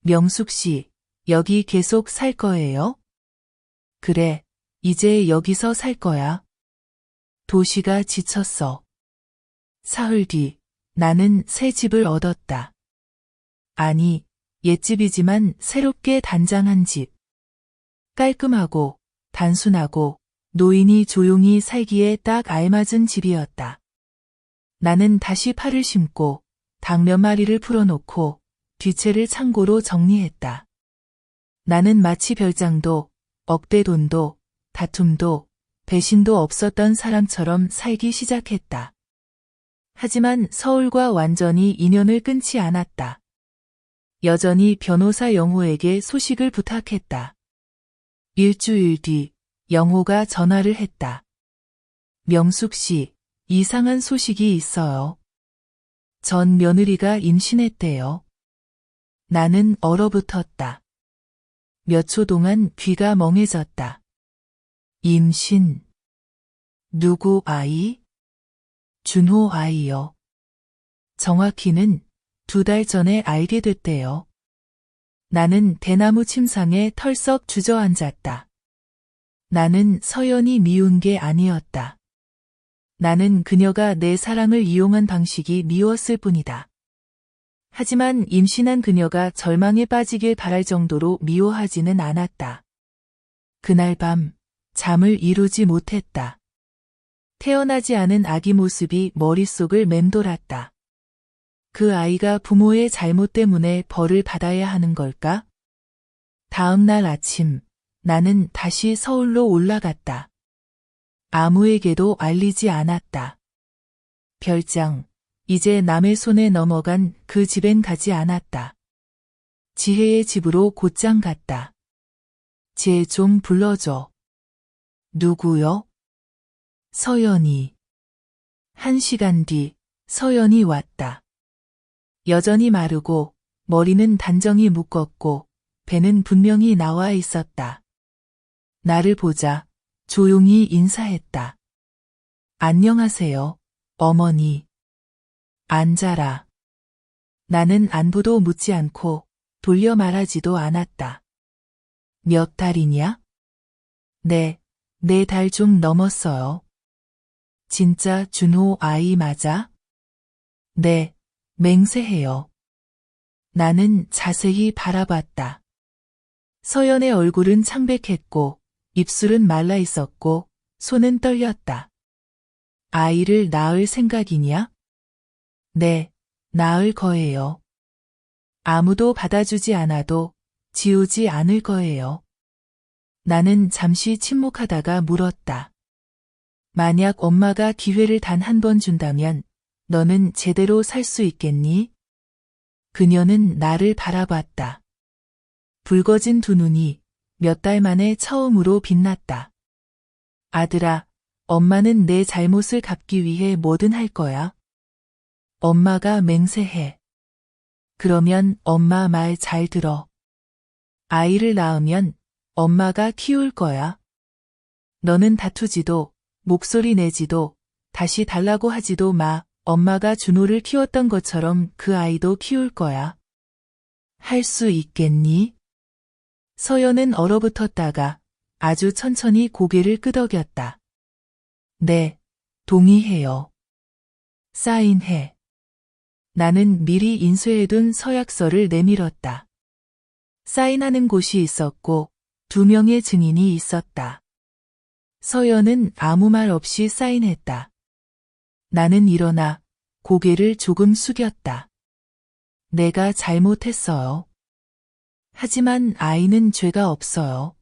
명숙 씨, 여기 계속 살 거예요? 그래, 이제 여기서 살 거야. 도시가 지쳤어. 사흘 뒤 나는 새 집을 얻었다. 아니, 옛집이지만 새롭게 단장한 집. 깔끔하고 단순하고 노인이 조용히 살기에 딱 알맞은 집이었다. 나는 다시 팔을 심고 닭 몇 마리를 풀어놓고 뒷채를 창고로 정리했다. 나는 마치 별장도 억대 돈도 다툼도 배신도 없었던 사람처럼 살기 시작했다. 하지만 서울과 완전히 인연을 끊지 않았다. 여전히 변호사 영호에게 소식을 부탁했다. 일주일 뒤 영호가 전화를 했다. 명숙 씨, 이상한 소식이 있어요. 전 며느리가 임신했대요. 나는 얼어붙었다. 몇 초 동안 귀가 멍해졌다. 임신. 누구 아이? 준호 아이요. 정확히는 2달 전에 알게 됐대요. 나는 대나무 침상에 털썩 주저앉았다. 나는 서연이 미운 게 아니었다. 나는 그녀가 내 사랑을 이용한 방식이 미웠을 뿐이다. 하지만 임신한 그녀가 절망에 빠지길 바랄 정도로 미워하지는 않았다. 그날 밤 잠을 이루지 못했다. 태어나지 않은 아기 모습이 머릿속을 맴돌았다. 그 아이가 부모의 잘못 때문에 벌을 받아야 하는 걸까? 다음 날 아침 나는 다시 서울로 올라갔다. 아무에게도 알리지 않았다. 별장, 이제 남의 손에 넘어간 그 집엔 가지 않았다. 지혜의 집으로 곧장 갔다. 쟤 좀 불러줘. 누구요? 서연이. 1시간 뒤 서연이 왔다. 여전히 마르고 머리는 단정히 묶었고 배는 분명히 나와 있었다. 나를 보자 조용히 인사했다. 안녕하세요, 어머니. 앉아라. 나는 안부도 묻지 않고 돌려 말하지도 않았다. 몇 달이냐? 네, 4달 좀 넘었어요. 진짜 준호 아이 맞아? 네, 맹세해요. 나는 자세히 바라봤다. 서연의 얼굴은 창백했고 입술은 말라 있었고 손은 떨렸다. 아이를 낳을 생각이냐? 네, 나을 거예요. 아무도 받아주지 않아도 지우지 않을 거예요. 나는 잠시 침묵하다가 물었다. 만약 엄마가 기회를 단 한 번 준다면 너는 제대로 살 수 있겠니? 그녀는 나를 바라봤다. 붉어진 두 눈이 몇 달 만에 처음으로 빛났다. 아들아, 엄마는 내 잘못을 갚기 위해 뭐든 할 거야. 엄마가 맹세해. 그러면 엄마 말 잘 들어. 아이를 낳으면 엄마가 키울 거야. 너는 다투지도, 목소리 내지도, 다시 달라고 하지도 마. 엄마가 준호를 키웠던 것처럼 그 아이도 키울 거야. 할 수 있겠니? 서연은 얼어붙었다가 아주 천천히 고개를 끄덕였다. 네, 동의해요. 사인해. 나는 미리 인쇄해둔 서약서를 내밀었다. 사인하는 곳이 있었고 2명의 증인이 있었다. 서연은 아무 말 없이 사인했다. 나는 일어나 고개를 조금 숙였다. 내가 잘못했어요. 하지만 아이는 죄가 없어요.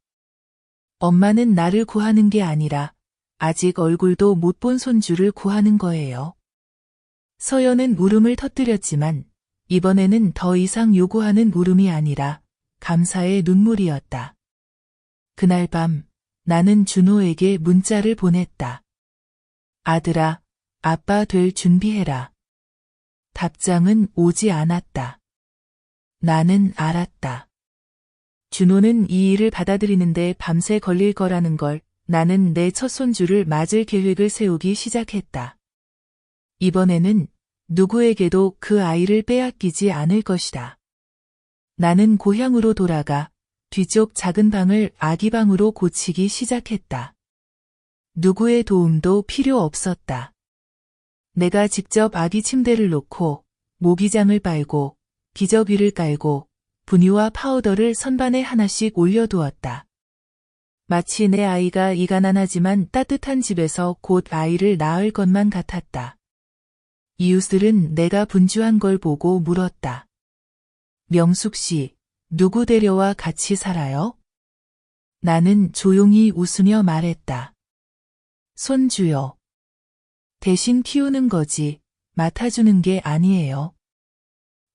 엄마는 나를 구하는 게 아니라 아직 얼굴도 못 본 손주를 구하는 거예요. 서연은 울음을 터뜨렸지만 이번에는 더 이상 요구하는 울음이 아니라 감사의 눈물이었다. 그날 밤 나는 준호에게 문자를 보냈다. 아들아, 아빠 될 준비해라. 답장은 오지 않았다. 나는 알았다. 준호는 이 일을 받아들이는데 밤새 걸릴 거라는 걸. 나는 내 첫 손주를 맞을 계획을 세우기 시작했다. 이번에는 누구에게도 그 아이를 빼앗기지 않을 것이다. 나는 고향으로 돌아가 뒤쪽 작은 방을 아기방으로 고치기 시작했다. 누구의 도움도 필요 없었다. 내가 직접 아기 침대를 놓고 모기장을 빨고 기저귀를 깔고 분유와 파우더를 선반에 하나씩 올려두었다. 마치 내 아이가 이 가난하지만 따뜻한 집에서 곧 아이를 낳을 것만 같았다. 이웃들은 내가 분주한 걸 보고 물었다. 명숙 씨, 누구 데려와 같이 살아요? 나는 조용히 웃으며 말했다. 손주요. 대신 키우는 거지, 맡아주는 게 아니에요.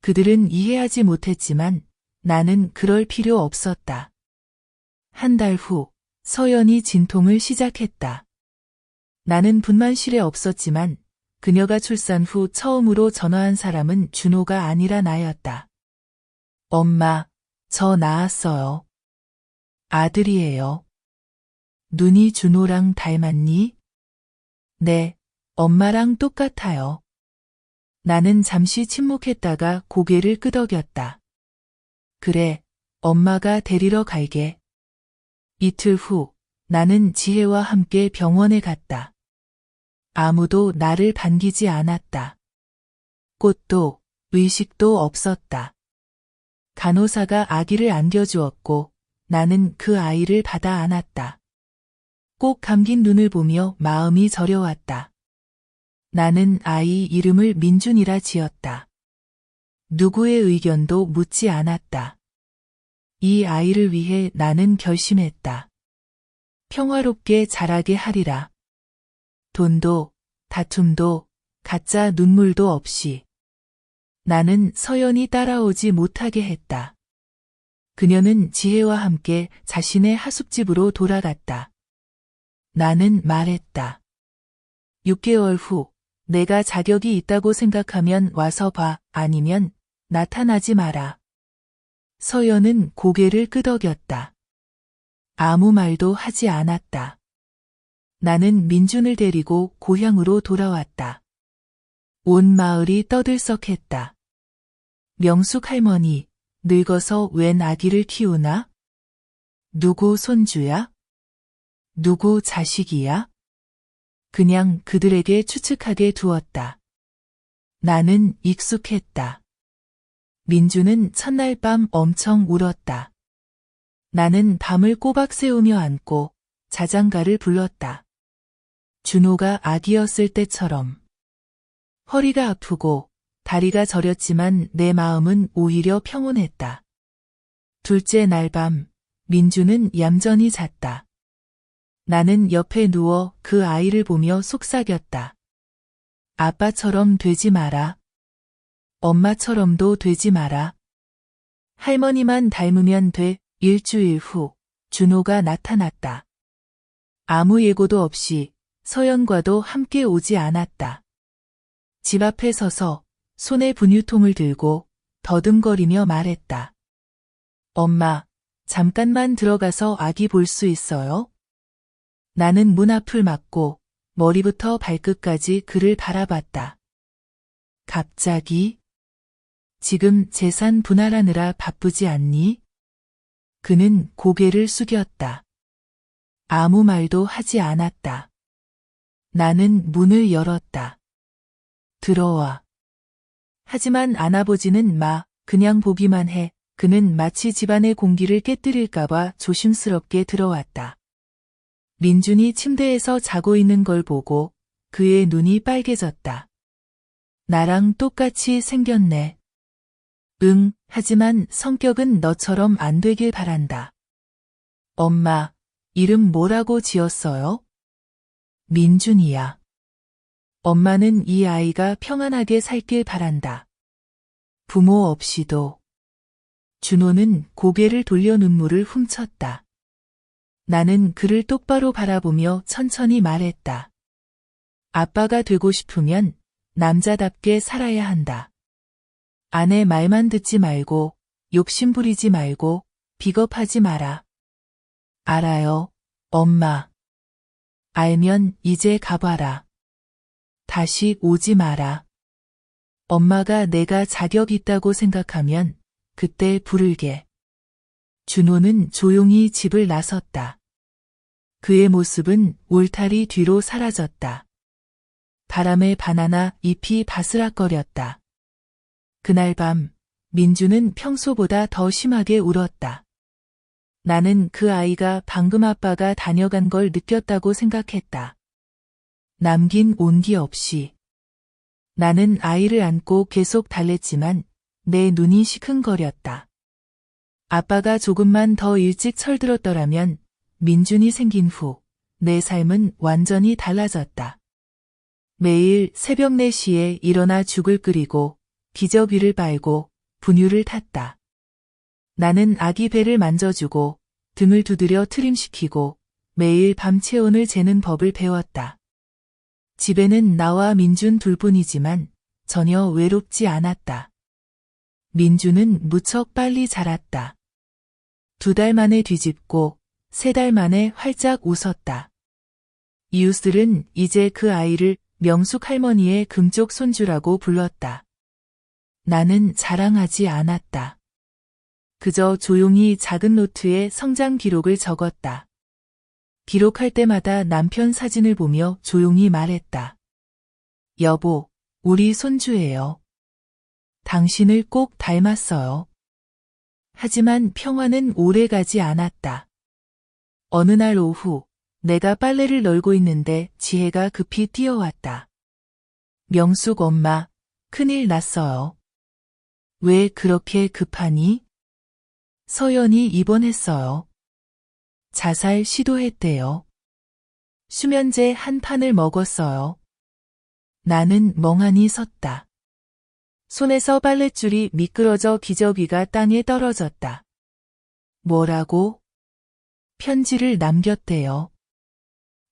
그들은 이해하지 못했지만 나는 그럴 필요 없었다. 한 달 후, 서연이 진통을 시작했다. 나는 분만실에 없었지만 그녀가 출산 후 처음으로 전화한 사람은 준호가 아니라 나였다. 엄마, 저 나았어요. 아들이에요. 눈이 준호랑 닮았니? 네, 엄마랑 똑같아요. 나는 잠시 침묵했다가 고개를 끄덕였다. 그래, 엄마가 데리러 갈게. 이틀 후, 나는 지혜와 함께 병원에 갔다. 아무도 나를 반기지 않았다. 꽃도, 의식도 없었다. 간호사가 아기를 안겨주었고 나는 그 아이를 받아 안았다. 꼭 감긴 눈을 보며 마음이 저려왔다. 나는 아이 이름을 민준이라 지었다. 누구의 의견도 묻지 않았다. 이 아이를 위해 나는 결심했다. 평화롭게 자라게 하리라. 돈도, 다툼도, 가짜 눈물도 없이. 나는 서연이 따라오지 못하게 했다. 그녀는 지혜와 함께 자신의 하숙집으로 돌아갔다. 나는 말했다. 6개월 후, 내가 자격이 있다고 생각하면 와서 봐, 아니면 나타나지 마라. 서연은 고개를 끄덕였다. 아무 말도 하지 않았다. 나는 민준을 데리고 고향으로 돌아왔다. 온 마을이 떠들썩했다. 명숙 할머니, 늙어서 웬 아기를 키우나? 누구 손주야? 누구 자식이야? 그냥 그들에게 추측하게 두었다. 나는 익숙했다. 민주는 첫날 밤 엄청 울었다. 나는 밤을 꼬박 새우며 안고 자장가를 불렀다. 준호가 아기였을 때처럼. 허리가 아프고 다리가 저렸지만 내 마음은 오히려 평온했다. 둘째 날 밤, 민주는 얌전히 잤다. 나는 옆에 누워 그 아이를 보며 속삭였다. 아빠처럼 되지 마라. 엄마처럼도 되지 마라. 할머니만 닮으면 돼. 일주일 후, 준호가 나타났다. 아무 예고도 없이 서연과도 함께 오지 않았다. 집 앞에 서서 손에 분유통을 들고 더듬거리며 말했다. 엄마, 잠깐만 들어가서 아기 볼 수 있어요? 나는 문 앞을 막고 머리부터 발끝까지 그를 바라봤다. 갑자기? 지금 재산 분할하느라 바쁘지 않니? 그는 고개를 숙였다. 아무 말도 하지 않았다. 나는 문을 열었다. 들어와. 하지만 안아보지는 마, 그냥 보기만 해. 그는 마치 집안의 공기를 깨뜨릴까봐 조심스럽게 들어왔다. 민준이 침대에서 자고 있는 걸 보고 그의 눈이 빨개졌다. 나랑 똑같이 생겼네. 응, 하지만 성격은 너처럼 안 되길 바란다. 엄마, 이름 뭐라고 지었어요? 민준이야. 엄마는 이 아이가 평안하게 살길 바란다. 부모 없이도. 준호는 고개를 돌려 눈물을 훔쳤다. 나는 그를 똑바로 바라보며 천천히 말했다. 아빠가 되고 싶으면 남자답게 살아야 한다. 아내 말만 듣지 말고, 욕심 부리지 말고, 비겁하지 마라. 알아요, 엄마. 알면 이제 가봐라. 다시 오지 마라. 엄마가 내가 자격 있다고 생각하면 그때 부를게. 준호는 조용히 집을 나섰다. 그의 모습은 울타리 뒤로 사라졌다. 바람에 바나나 잎이 바스락거렸다. 그날 밤, 민주는 평소보다 더 심하게 울었다. 나는 그 아이가 방금 아빠가 다녀간 걸 느꼈다고 생각했다. 남긴 온기 없이. 나는 아이를 안고 계속 달랬지만 내 눈이 시큰거렸다. 아빠가 조금만 더 일찍 철들었더라면 민준이 생긴 후 내 삶은 완전히 달라졌다. 매일 새벽 4시에 일어나 죽을 끓이고 기저귀를 빨고 분유를 탔다. 나는 아기 배를 만져주고 등을 두드려 트림시키고 매일 밤 체온을 재는 법을 배웠다. 집에는 나와 민준 둘뿐이지만 전혀 외롭지 않았다. 민준은 무척 빨리 자랐다. 2달 만에 뒤집고 3달 만에 활짝 웃었다. 이웃들은 이제 그 아이를 명숙 할머니의 금쪽 손주라고 불렀다. 나는 자랑하지 않았다. 그저 조용히 작은 노트에 성장 기록을 적었다. 기록할 때마다 남편 사진을 보며 조용히 말했다. 여보, 우리 손주예요. 당신을 꼭 닮았어요. 하지만 평화는 오래가지 않았다. 어느 날 오후, 내가 빨래를 널고 있는데 지혜가 급히 뛰어왔다. 명숙 엄마, 큰일 났어요. 왜 그렇게 급하니? 서연이 입원했어요. 자살 시도했대요. 수면제 한 판을 먹었어요. 나는 멍하니 섰다. 손에서 빨랫줄이 미끄러져 기저귀가 땅에 떨어졌다. 뭐라고? 편지를 남겼대요.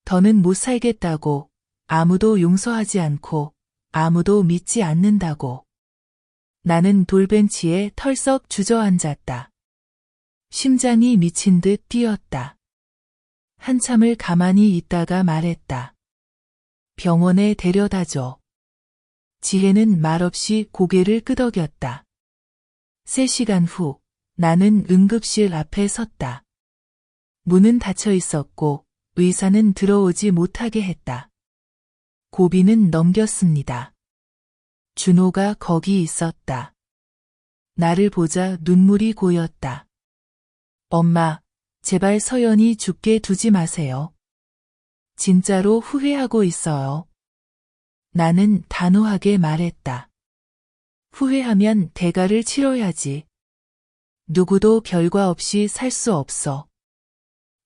더는 못 살겠다고, 아무도 용서하지 않고, 아무도 믿지 않는다고. 나는 돌벤치에 털썩 주저앉았다. 심장이 미친 듯 뛰었다. 한참을 가만히 있다가 말했다. 병원에 데려다줘. 지혜는 말없이 고개를 끄덕였다. 3시간 후, 나는 응급실 앞에 섰다. 문은 닫혀 있었고, 의사는 들어오지 못하게 했다. 고비는 넘겼습니다. 준호가 거기 있었다. 나를 보자 눈물이 고였다. 엄마, 제발 서연이 죽게 두지 마세요. 진짜로 후회하고 있어요. 나는 단호하게 말했다. 후회하면 대가를 치러야지. 누구도 별과 없이 살 수 없어.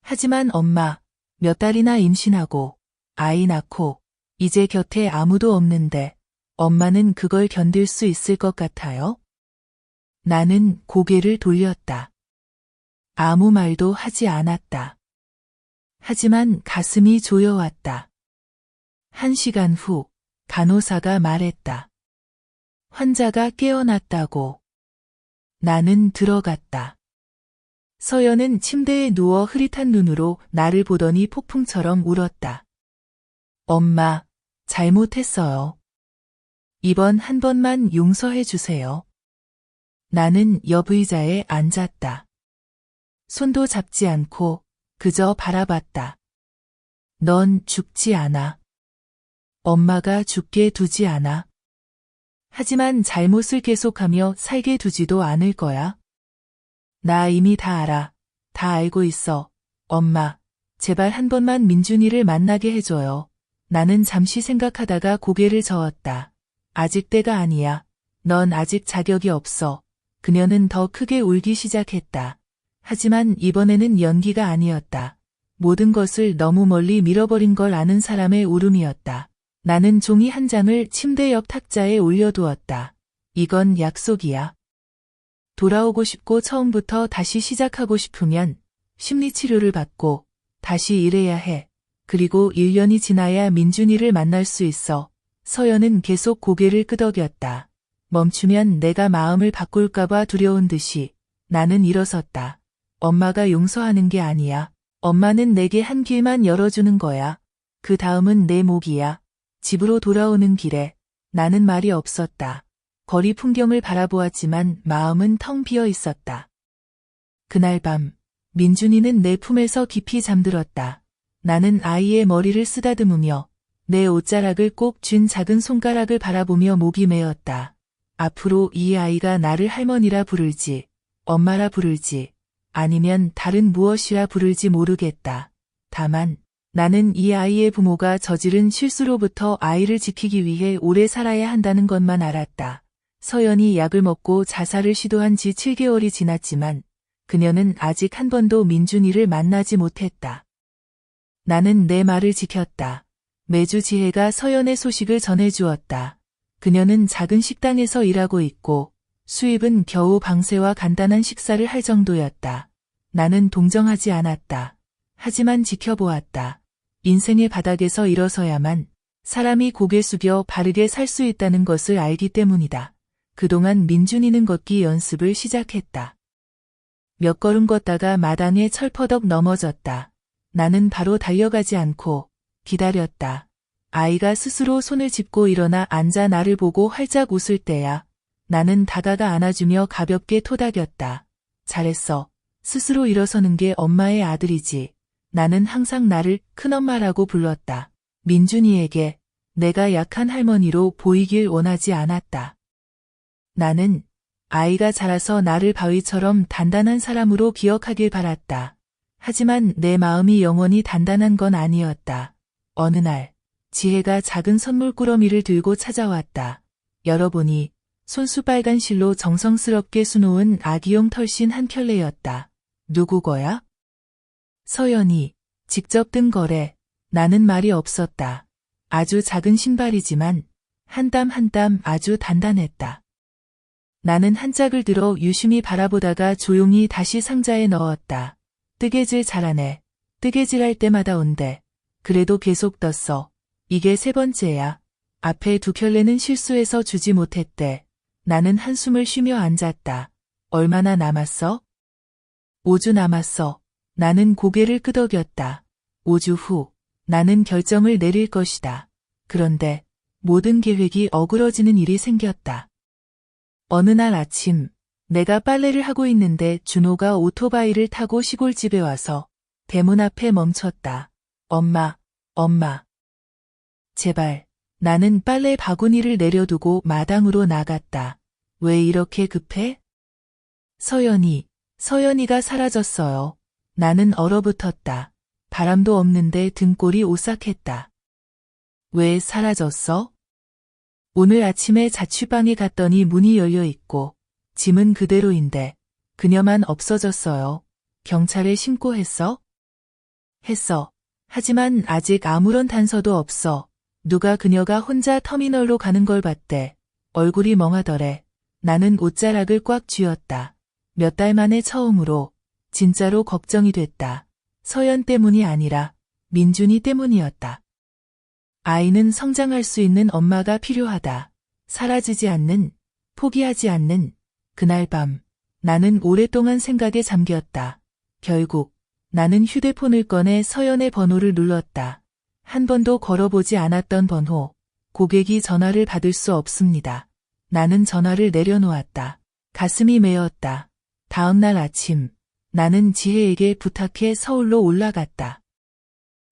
하지만 엄마, 몇 달이나 임신하고, 아이 낳고, 이제 곁에 아무도 없는데, 엄마는 그걸 견딜 수 있을 것 같아요? 나는 고개를 돌렸다. 아무 말도 하지 않았다. 하지만 가슴이 조여왔다. 1시간 후, 간호사가 말했다. 환자가 깨어났다고. 나는 들어갔다. 서연은 침대에 누워 흐릿한 눈으로 나를 보더니 폭풍처럼 울었다. 엄마, 잘못했어요. 이번 한 번만 용서해 주세요. 나는 옆 의자에 앉았다. 손도 잡지 않고 그저 바라봤다. 넌 죽지 않아. 엄마가 죽게 두지 않아. 하지만 잘못을 계속하며 살게 두지도 않을 거야. 나 이미 다 알아. 다 알고 있어. 엄마, 제발 한 번만 민준이를 만나게 해줘요. 나는 잠시 생각하다가 고개를 저었다. 아직 때가 아니야. 넌 아직 자격이 없어. 그녀는 더 크게 울기 시작했다. 하지만 이번에는 연기가 아니었다. 모든 것을 너무 멀리 밀어버린 걸 아는 사람의 울음이었다. 나는 종이 한 장을 침대 옆 탁자에 올려두었다. 이건 약속이야. 돌아오고 싶고 처음부터 다시 시작하고 싶으면 심리치료를 받고 다시 일해야 해. 그리고 1년이 지나야 민준이를 만날 수 있어. 서연은 계속 고개를 끄덕였다. 멈추면 내가 마음을 바꿀까봐 두려운 듯이 나는 일어섰다. 엄마가 용서하는 게 아니야. 엄마는 내게 한 길만 열어주는 거야. 그 다음은 내 몫이야. 집으로 돌아오는 길에 나는 말이 없었다. 거리 풍경을 바라보았지만 마음은 텅 비어 있었다. 그날 밤, 민준이는 내 품에서 깊이 잠들었다. 나는 아이의 머리를 쓰다듬으며 내 옷자락을 꼭 쥔 작은 손가락을 바라보며 목이 메었다. 앞으로 이 아이가 나를 할머니라 부를지, 엄마라 부를지, 아니면 다른 무엇이라 부를지 모르겠다. 다만 나는 이 아이의 부모가 저지른 실수로부터 아이를 지키기 위해 오래 살아야 한다는 것만 알았다. 서연이 약을 먹고 자살을 시도한 지 7개월이 지났지만 그녀는 아직 한 번도 민준이를 만나지 못했다. 나는 내 말을 지켰다. 매주 지혜가 서연의 소식을 전해주었다. 그녀는 작은 식당에서 일하고 있고 수입은 겨우 방세와 간단한 식사를 할 정도였다. 나는 동정하지 않았다. 하지만 지켜보았다. 인생의 바닥에서 일어서야만 사람이 고개 숙여 바르게 살 수 있다는 것을 알기 때문이다. 그동안 민준이는 걷기 연습을 시작했다. 몇 걸음 걷다가 마당에 철퍼덕 넘어졌다. 나는 바로 달려가지 않고 기다렸다. 아이가 스스로 손을 짚고 일어나 앉아 나를 보고 활짝 웃을 때야. 나는 다가가 안아주며 가볍게 토닥였다. 잘했어. 스스로 일어서는 게 엄마의 아들이지. 나는 항상 나를 큰엄마라고 불렀다. 민준이에게 내가 약한 할머니로 보이길 원하지 않았다. 나는 아이가 자라서 나를 바위처럼 단단한 사람으로 기억하길 바랐다. 하지만 내 마음이 영원히 단단한 건 아니었다. 어느 날 지혜가 작은 선물 꾸러미를 들고 찾아왔다. 열어보니 손수 빨간 실로 정성스럽게 수놓은 아기용 털신 한 켤레였다. 누구 거야? 서연이 직접 뜬 거래. 나는 말이 없었다. 아주 작은 신발이지만 한 땀 한 땀 아주 단단했다. 나는 한 짝을 들어 유심히 바라보다가 조용히 다시 상자에 넣었다. 뜨개질 잘하네. 뜨개질할 때마다 온대. 그래도 계속 떴어. 이게 3번째야. 앞에 2켤레는 실수해서 주지 못했대. 나는 한숨을 쉬며 앉았다. 얼마나 남았어? 5주 남았어. 나는 고개를 끄덕였다. 5주 후 나는 결정을 내릴 것이다. 그런데 모든 계획이 어그러지는 일이 생겼다. 어느 날 아침 내가 빨래를 하고 있는데 준호가 오토바이를 타고 시골집에 와서 대문 앞에 멈췄다. 엄마, 엄마. 제발. 나는 빨래 바구니를 내려두고 마당으로 나갔다. 왜 이렇게 급해? 서연이가 사라졌어요. 나는 얼어붙었다. 바람도 없는데 등골이 오싹했다. 왜 사라졌어? 오늘 아침에 자취방에 갔더니 문이 열려 있고 짐은 그대로인데 그녀만 없어졌어요. 경찰에 신고했어? 했어. 하지만 아직 아무런 단서도 없어. 누가 그녀가 혼자 터미널로 가는 걸 봤대. 얼굴이 멍하더래. 나는 옷자락을 꽉 쥐었다. 몇 달 만에 처음으로 진짜로 걱정이 됐다. 서연 때문이 아니라 민준이 때문이었다. 아이는 성장할 수 있는 엄마가 필요하다. 사라지지 않는, 포기하지 않는 그날 밤 나는 오랫동안 생각에 잠겼다. 결국 나는 휴대폰을 꺼내 서연의 번호를 눌렀다. 한 번도 걸어보지 않았던 번호. 고객이 전화를 받을 수 없습니다. 나는 전화를 내려놓았다. 가슴이 메었다. 다음 날 아침 나는 지혜에게 부탁해 서울로 올라갔다.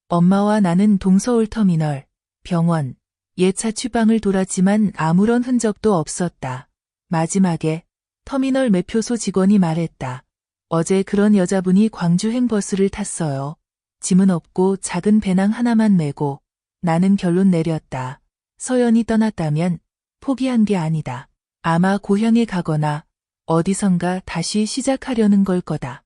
엄마와 나는 동서울 터미널, 병원, 옛 자취방을 돌았지만 아무런 흔적도 없었다. 마지막에 터미널 매표소 직원이 말했다. 어제 그런 여자분이 광주행 버스를 탔어요. 짐은 없고 작은 배낭 하나만 메고. 나는 결론 내렸다. 서연이 떠났다면 포기한 게 아니다. 아마 고향에 가거나 어디선가 다시 시작하려는 걸 거다.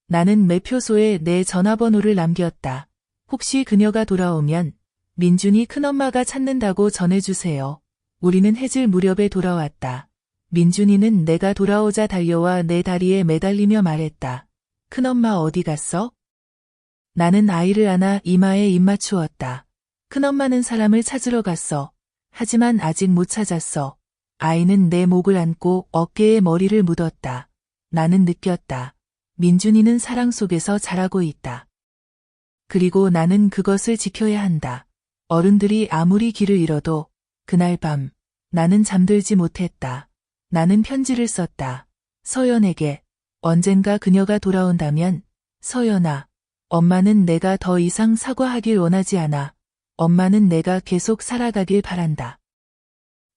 나는 매표소에 내 전화번호를 남겼다. 혹시 그녀가 돌아오면 민준이 큰엄마가 찾는다고 전해주세요. 우리는 해질 무렵에 돌아왔다. 민준이는 내가 돌아오자 달려와 내 다리에 매달리며 말했다. 큰엄마 어디 갔어? 나는 아이를 안아 이마에 입 맞추었다. 큰엄마는 사람을 찾으러 갔어. 하지만 아직 못 찾았어. 아이는 내 목을 안고 어깨에 머리를 묻었다. 나는 느꼈다. 민준이는 사랑 속에서 자라고 있다. 그리고 나는 그것을 지켜야 한다. 어른들이 아무리 길을 잃어도 그날 밤 나는 잠들지 못했다. 나는 편지를 썼다. 서연에게 언젠가 그녀가 돌아온다면 서연아, 엄마는 내가 더 이상 사과하길 원하지 않아. 엄마는 내가 계속 살아가길 바란다.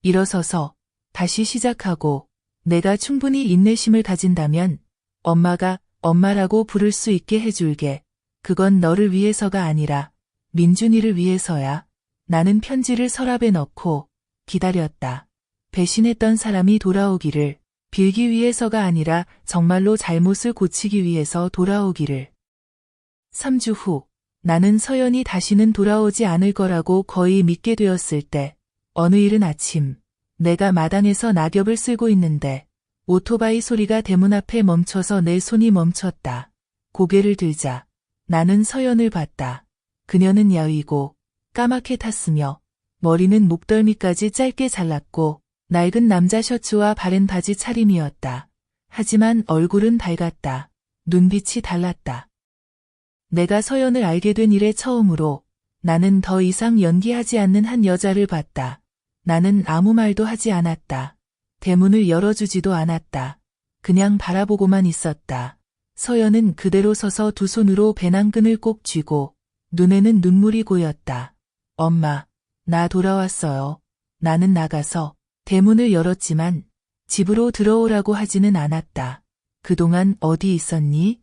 일어서서 다시 시작하고 내가 충분히 인내심을 가진다면 엄마가 엄마라고 부를 수 있게 해줄게. 그건 너를 위해서가 아니라 민준이를 위해서야. 나는 편지를 서랍에 넣고 기다렸다. 배신했던 사람이 돌아오기를, 빌기 위해서가 아니라 정말로 잘못을 고치기 위해서 돌아오기를. 3주 후 나는 서연이 다시는 돌아오지 않을 거라고 거의 믿게 되었을 때 어느 이른 아침 내가 마당에서 낙엽을 쓸고 있는데 오토바이 소리가 대문 앞에 멈춰서 내 손이 멈췄다. 고개를 들자 나는 서연을 봤다. 그녀는 야위고 까맣게 탔으며 머리는 목덜미까지 짧게 잘랐고 낡은 남자 셔츠와 바른 바지 차림이었다. 하지만 얼굴은 밝았다. 눈빛이 달랐다. 내가 서연을 알게 된 이래 처음으로 나는 더 이상 연기하지 않는 한 여자를 봤다. 나는 아무 말도 하지 않았다. 대문을 열어주지도 않았다. 그냥 바라보고만 있었다. 서연은 그대로 서서 두 손으로 배낭끈을 꼭 쥐고 눈에는 눈물이 고였다. 엄마, 나 돌아왔어요. 나는 나가서 대문을 열었지만 집으로 들어오라고 하지는 않았다. 그동안 어디 있었니?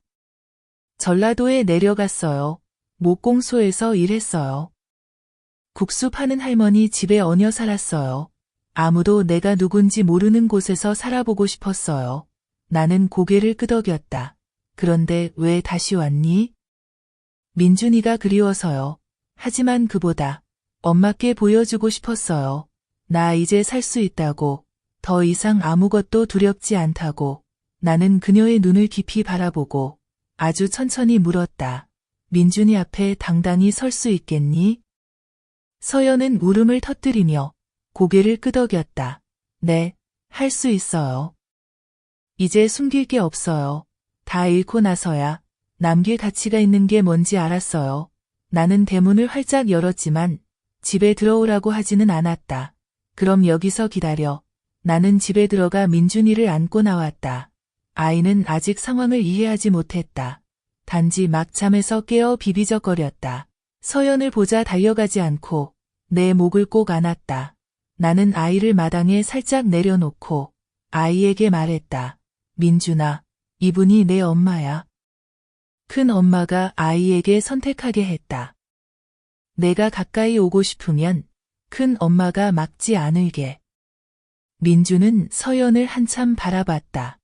전라도에 내려갔어요. 목공소에서 일했어요. 국수 파는 할머니 집에 얹혀 살았어요. 아무도 내가 누군지 모르는 곳에서 살아보고 싶었어요. 나는 고개를 끄덕였다. 그런데 왜 다시 왔니? 민준이가 그리워서요. 하지만 그보다 엄마께 보여주고 싶었어요. 나 이제 살 수 있다고. 더 이상 아무것도 두렵지 않다고. 나는 그녀의 눈을 깊이 바라보고 아주 천천히 물었다. 민준이 앞에 당당히 설 수 있겠니? 서연은 울음을 터뜨리며 고개를 끄덕였다. 네, 할 수 있어요. 이제 숨길 게 없어요. 다 잃고 나서야 남길 가치가 있는 게 뭔지 알았어요. 나는 대문을 활짝 열었지만 집에 들어오라고 하지는 않았다. 그럼 여기서 기다려. 나는 집에 들어가 민준이를 안고 나왔다. 아이는 아직 상황을 이해하지 못했다. 단지 막 잠에서 깨어 비비적거렸다. 서연을 보자 달려가지 않고 내 목을 꼭 안았다. 나는 아이를 마당에 살짝 내려놓고 아이에게 말했다. 민준아, 이분이 내 엄마야. 큰 엄마가 아이에게 선택하게 했다. 내가 가까이 오고 싶으면 큰 엄마가 막지 않을게. 민주는 서연을 한참 바라봤다.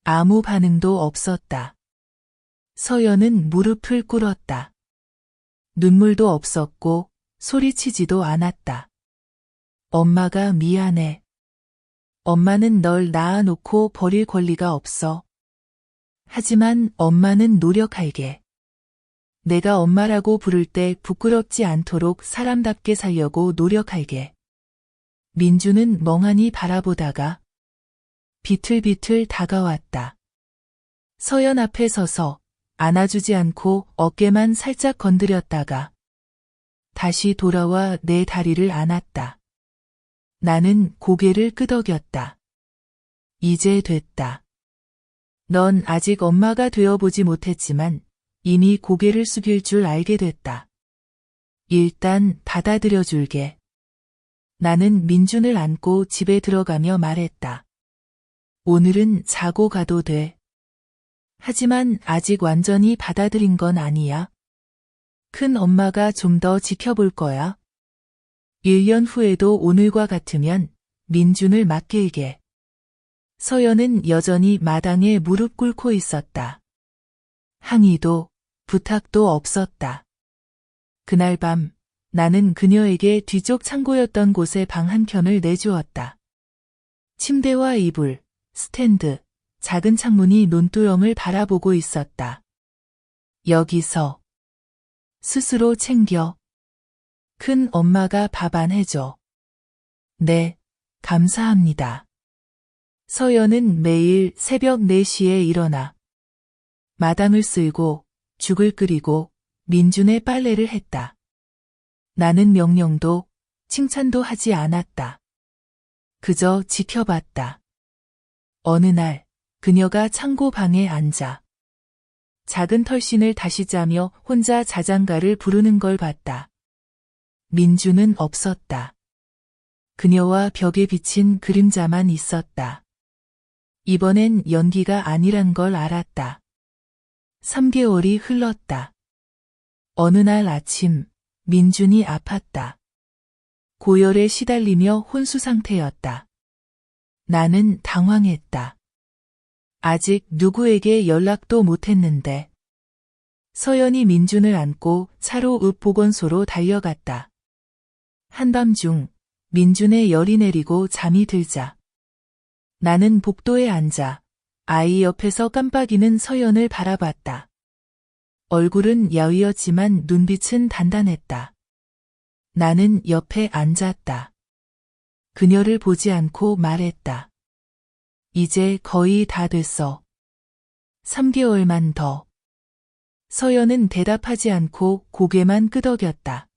아무 반응도 없었다. 서연은 무릎을 꿇었다. 눈물도 없었고 소리치지도 않았다. 엄마가 미안해. 엄마는 널 낳아놓고 버릴 권리가 없어. 하지만 엄마는 노력할게. 내가 엄마라고 부를 때 부끄럽지 않도록 사람답게 살려고 노력할게. 민주는 멍하니 바라보다가 비틀비틀 다가왔다. 서연 앞에 서서 안아주지 않고 어깨만 살짝 건드렸다가 다시 돌아와 내 다리를 안았다. 나는 고개를 끄덕였다. 이제 됐다. 넌 아직 엄마가 되어보지 못했지만 이미 고개를 숙일 줄 알게 됐다. 일단 받아들여줄게. 나는 민준을 안고 집에 들어가며 말했다. 오늘은 자고 가도 돼. 하지만 아직 완전히 받아들인 건 아니야. 큰 엄마가 좀 더 지켜볼 거야. 1년 후에도 오늘과 같으면 민준을 맡길게. 서연은 여전히 마당에 무릎 꿇고 있었다. 항의도 부탁도 없었다. 그날 밤 나는 그녀에게 뒤쪽 창고였던 곳에 방 한 켠을 내주었다. 침대와 이불, 스탠드, 작은 창문이 논두렁을 바라보고 있었다. 여기서 스스로 챙겨. 큰 엄마가 밥 안 해줘. 네, 감사합니다. 서연은 매일 새벽 4시에 일어나 마당을 쓸고 죽을 끓이고 민준의 빨래를 했다. 나는 명령도 칭찬도 하지 않았다. 그저 지켜봤다. 어느 날 그녀가 창고 방에 앉아 작은 털신을 다시 짜며 혼자 자장가를 부르는 걸 봤다. 민주는 없었다. 그녀와 벽에 비친 그림자만 있었다. 이번엔 연기가 아니란 걸 알았다. 3개월이 흘렀다. 어느 날 아침 민준이 아팠다. 고열에 시달리며 혼수 상태였다. 나는 당황했다. 아직 누구에게 연락도 못했는데. 서연이 민준을 안고 차로 읍 보건소로 달려갔다. 한밤중 민준의 열이 내리고 잠이 들자 나는 복도에 앉아 아이 옆에서 깜빡이는 서연을 바라봤다. 얼굴은 야위었지만 눈빛은 단단했다. 나는 옆에 앉았다. 그녀를 보지 않고 말했다. 이제 거의 다 됐어. 3개월만 더. 서연은 대답하지 않고 고개만 끄덕였다.